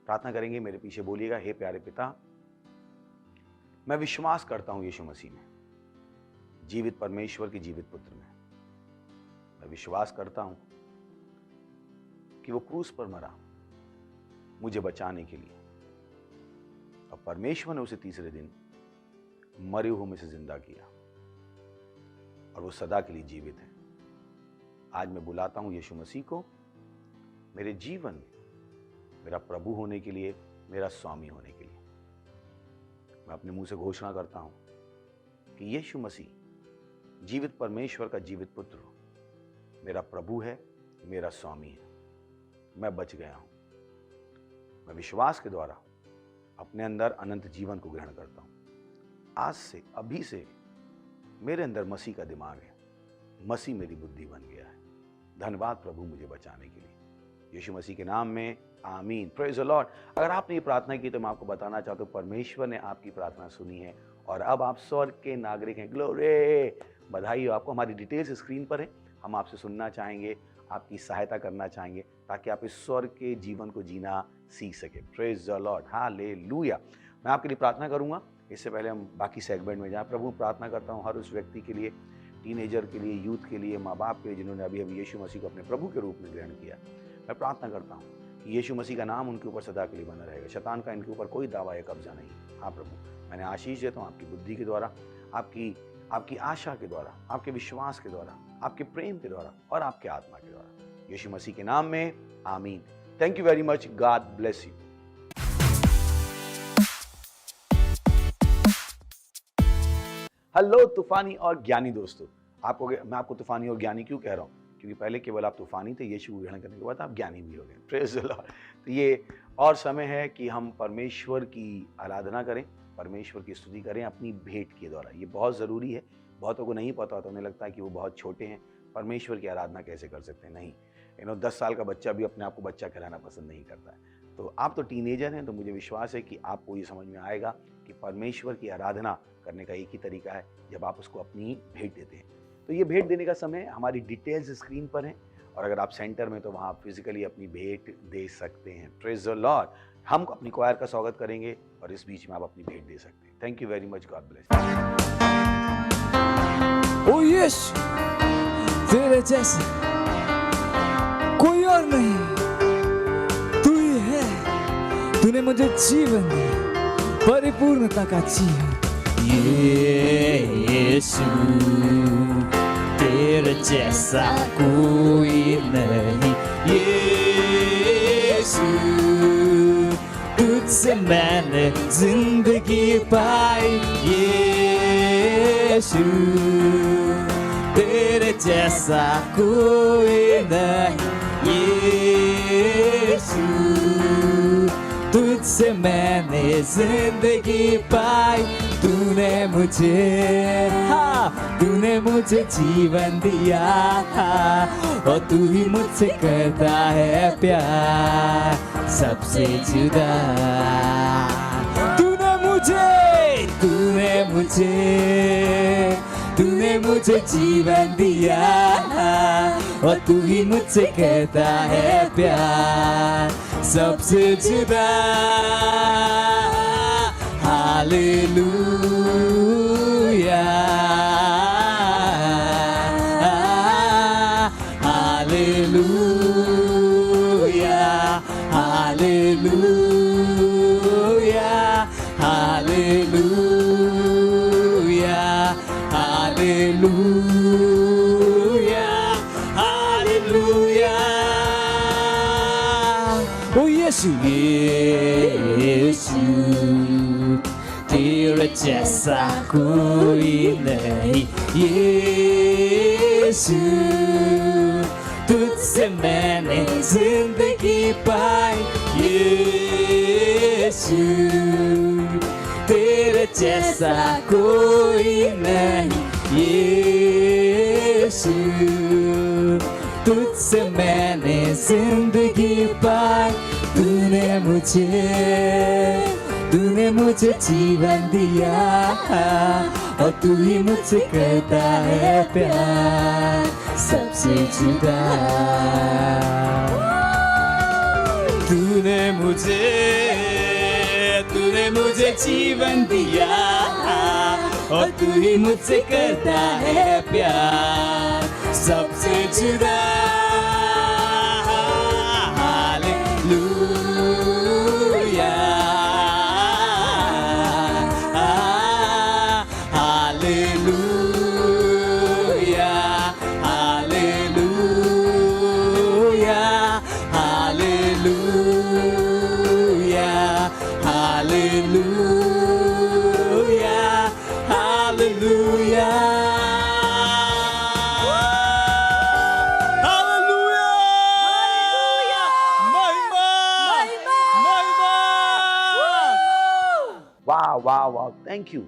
[SPEAKER 9] प्रार्थना करेंगे, मेरे पीछे बोलिएगा। हे प्यारे पिता, मैं विश्वास करता हूँ यीशु मसीह में, जीवित परमेश्वर के जीवित पुत्र में। मैं विश्वास करता हूँ कि वो क्रूस पर मरा मुझे बचाने के लिए, और परमेश्वर ने उसे तीसरे दिन मरे हुए में से जिंदा किया, और वो सदा के लिए जीवित है। आज मैं बुलाता हूं यीशु मसीह को मेरे जीवन में मेरा प्रभु होने के लिए, मेरा स्वामी होने के लिए। मैं अपने मुंह से घोषणा करता हूं, कि यीशु मसीह जीवित परमेश्वर का जीवित पुत्र मेरा प्रभु है, मेरा स्वामी है। मैं बच गया हूं। मैं विश्वास के द्वारा अपने अंदर अनंत जीवन को ग्रहण करता हूं। आज से, अभी से मेरे अंदर मसीह का दिमाग है, मसीह मेरी बुद्धि बन गया है। धन्यवाद प्रभु मुझे बचाने के लिए, यीशु मसीह के नाम में आमीन। Praise the Lord. अगर आपने ये प्रार्थना की तो मैं आपको बताना चाहता हूँ परमेश्वर ने आपकी प्रार्थना सुनी है और अब आप स्वर्ग के नागरिक हैं। ग्लोरी, बधाई हो आपको। हमारी डिटेल्स स्क्रीन पर है। हम आपसे सुनना चाहेंगे, आपकी सहायता करना चाहेंगे ताकि आप इस स्वर्ग के जीवन को जीना सीख सके। Praise the Lord, hallelujah. मैं आपके लिए प्रार्थना करूंगा। इससे पहले हम बाकी सेगमेंट में जाएं, प्रभु प्रार्थना करता हूं हर उस व्यक्ति के लिए, टीनेजर के लिए, यूथ के लिए, माँ बाप के लिए जिन्होंने अभी अभी यीशु मसीह को अपने प्रभु के रूप में ग्रहण किया। मैं प्रार्थना करता हूँ कि यीशु मसीह का नाम उनके ऊपर सदा के लिए बना रहेगा। शैतान का इनके ऊपर कोई दावा या कब्जा नहीं। हाँ प्रभु, मैंने आशीष देता हूँ आपकी बुद्धि के द्वारा, आपकी आशा के द्वारा, आपके विश्वास के द्वारा, आपके प्रेम के द्वारा और आपके आत्मा के द्वारा, यीशु मसीह के नाम में आमीन। Thank you very much. God bless you. Hello तूफानी और ज्ञानी दोस्तों, मैं आपको तूफानी और ज्ञानी क्यों कह रहा हूँ? क्योंकि पहले केवल आप तूफानी थे, यीशु को ग्रहण करने के बाद आप ज्ञानी भी हो गए। Praise the Lord. तो ये और समय है कि हम परमेश्वर की आराधना करें, परमेश्वर की स्तुति करें अपनी भेंट के द्वारा। ये बहुत ज़रूरी है। बहुतों को नहीं पता होता, उन्हें लगता है कि वो बहुत छोटे हैं, परमेश्वर की आराधना कैसे कर सकते हैं। नहीं, 10 साल का बच्चा भी अपने आप को बच्चा कहलाना पसंद नहीं करता है। तो आप तो टीनेजर हैं, तो मुझे विश्वास है कि आपको ये समझ में आएगा कि परमेश्वर की आराधना करने का एक ही तरीका है, जब आप उसको अपनी भेंट देते हैं। तो ये भेंट देने का समय, हमारी डिटेल्स स्क्रीन पर हैं और अगर आप सेंटर में तो वहाँ फिजिकली अपनी भेंट दे सकते हैं। Praise the Lord. हम अपनी क्वायर का स्वागत करेंगे और इस बीच में आप अपनी भेंट दे सकते हैं। Thank you very much. God bless.
[SPEAKER 1] ओ यीशु, तेरे जैसे कोई और नहीं, तू ही है। तूने मुझे जीवन दिया, परिपूर्णता का जीवन।
[SPEAKER 11] यीशु, तेरे जैसा कोई नहीं। यीशु, तुझसे मैंने जिंदगी पाई। यीशु, तेरे जैसा कोई नहीं। यीशु, तुझसे मैंने जिंदगी पाई। तूने मुझे जीवन दिया और तू ही मुझसे करता है प्यार सबसे जुदा। तूने मुझे जीवन दिया और तू ही मुझसे कहता है प्यार सबसे जुदा। Hallelujah, hallelujah, hallelujah, hallelujah, hallelujah, hallelujah. ओ यीशु, यीशु, तेरे जैसा कोई नहीं। यीशु, तुझसे मैंने जिंदगी पाई। यीशु, तेरे जैसा कोई नहीं। यीशु, तुझसे मैंने जिंदगी पाई। तूने मुझे जीवन दिया और तू ही मुझसे करता है प्यार सबसे जुदा। तूने मुझे जीवन दिया और तू ही मुझसे करता है प्यार सबसे जुदा। Hallelujah, hallelujah,
[SPEAKER 9] वाह वाह, थैंक यू।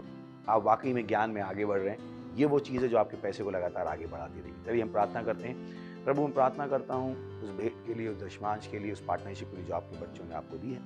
[SPEAKER 9] आप वाकई में ज्ञान में आगे बढ़ रहे हैं। ये वो चीज़ है जो आपके पैसे को लगातार आगे बढ़ाती रहेगी। चलिए हम प्रार्थना करते हैं। प्रभु, मैं प्रार्थना करता हूँ उस भेंट के लिए, उस दशमांश के लिए, उस पार्टनरशिप के लिए जो आपके बच्चों ने आपको दी है,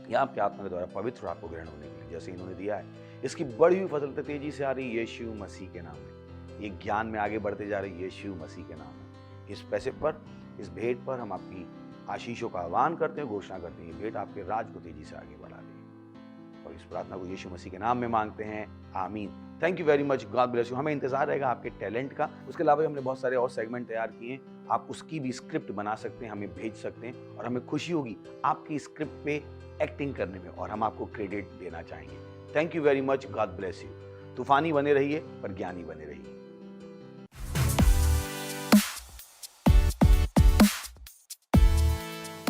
[SPEAKER 9] या आपके आत्मा के द्वारा पवित्र आपको ग्रहण होने के लिए जैसे इन्होंने दिया है। इसकी बड़ी हुई फसल तेजी से आ रही है यीशु मसीह के नाम में। ये ज्ञान में आगे बढ़ते जा रही है यीशु मसीह के नाम में। इस पैसे पर, इस भेंट पर हम आपकी आशीषों का आह्वान करते हैं, घोषणा करते हैं, ये भेंट आपके राज को तेजी से आगे बढ़ा देगी। और इस प्रार्थना को यीशु मसीह के नाम में मांगते हैं, आमीन। Thank you very much, God bless you. हमें इंतजार रहेगा आपके टैलेंट का। उसके अलावा हमने बहुत सारे और सेगमेंट तैयार किए हैं, आप उसकी भी स्क्रिप्ट बना सकते हैं, हमें भेज सकते हैं, और हमें खुशी होगी आपकी स्क्रिप्ट पे एक्टिंग करने में, और हम आपको क्रेडिट देना चाहेंगे। Thank you very much, God bless you. तूफानी बने रहिए पर ज्ञानी बने रहिए।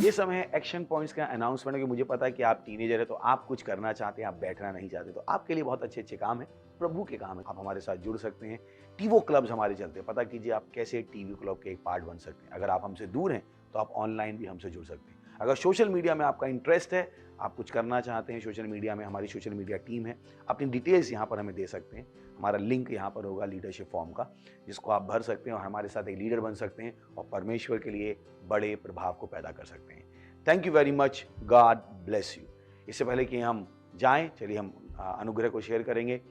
[SPEAKER 9] ये समय है एक्शन पॉइंट्स का अनाउंसमेंट, कि मुझे पता है कि आप टीनेजर है तो आप कुछ करना चाहते हैं, आप बैठना नहीं चाहते, तो आपके लिए बहुत अच्छे अच्छे काम है, प्रभु के काम है। आप हमारे साथ जुड़ सकते हैं। टीवो क्लब्स हमारे चलते हैं, पता कीजिए आप कैसे टीवी क्लब के एक पार्ट बन सकते हैं। अगर आप हमसे दूर हैं तो आप ऑनलाइन भी हमसे जुड़ सकते हैं। अगर सोशल मीडिया में आपका इंटरेस्ट है, आप कुछ करना चाहते हैं सोशल मीडिया में, हमारी सोशल मीडिया टीम है, अपनी डिटेल्स यहाँ पर हमें दे सकते हैं। हमारा लिंक यहाँ पर होगा लीडरशिप फॉर्म का, जिसको आप भर सकते हैं और हमारे साथ एक लीडर बन सकते हैं और परमेश्वर के लिए बड़े प्रभाव को पैदा कर सकते हैं। Thank you very much, God bless you. इससे पहले कि हम जाएं, चलिए हम अनुग्रह को शेयर करेंगे।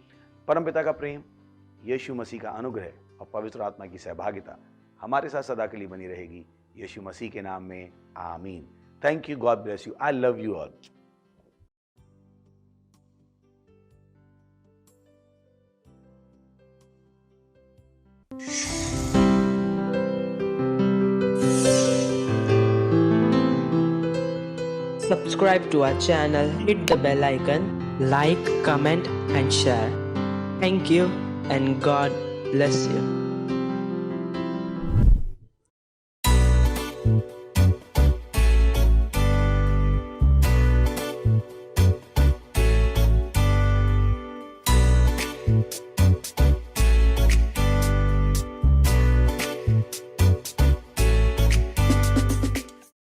[SPEAKER 9] परमपिता का प्रेम, यीशु मसीह का अनुग्रह और पवित्र आत्मा की सहभागिता हमारे साथ सदा के लिए बनी रहेगी, यीशु मसीह के नाम में, आमीन। Thank you, God bless you, I love you all.
[SPEAKER 12] Subscribe to our channel, hit the bell icon, like, comment and share. Thank you and God bless you.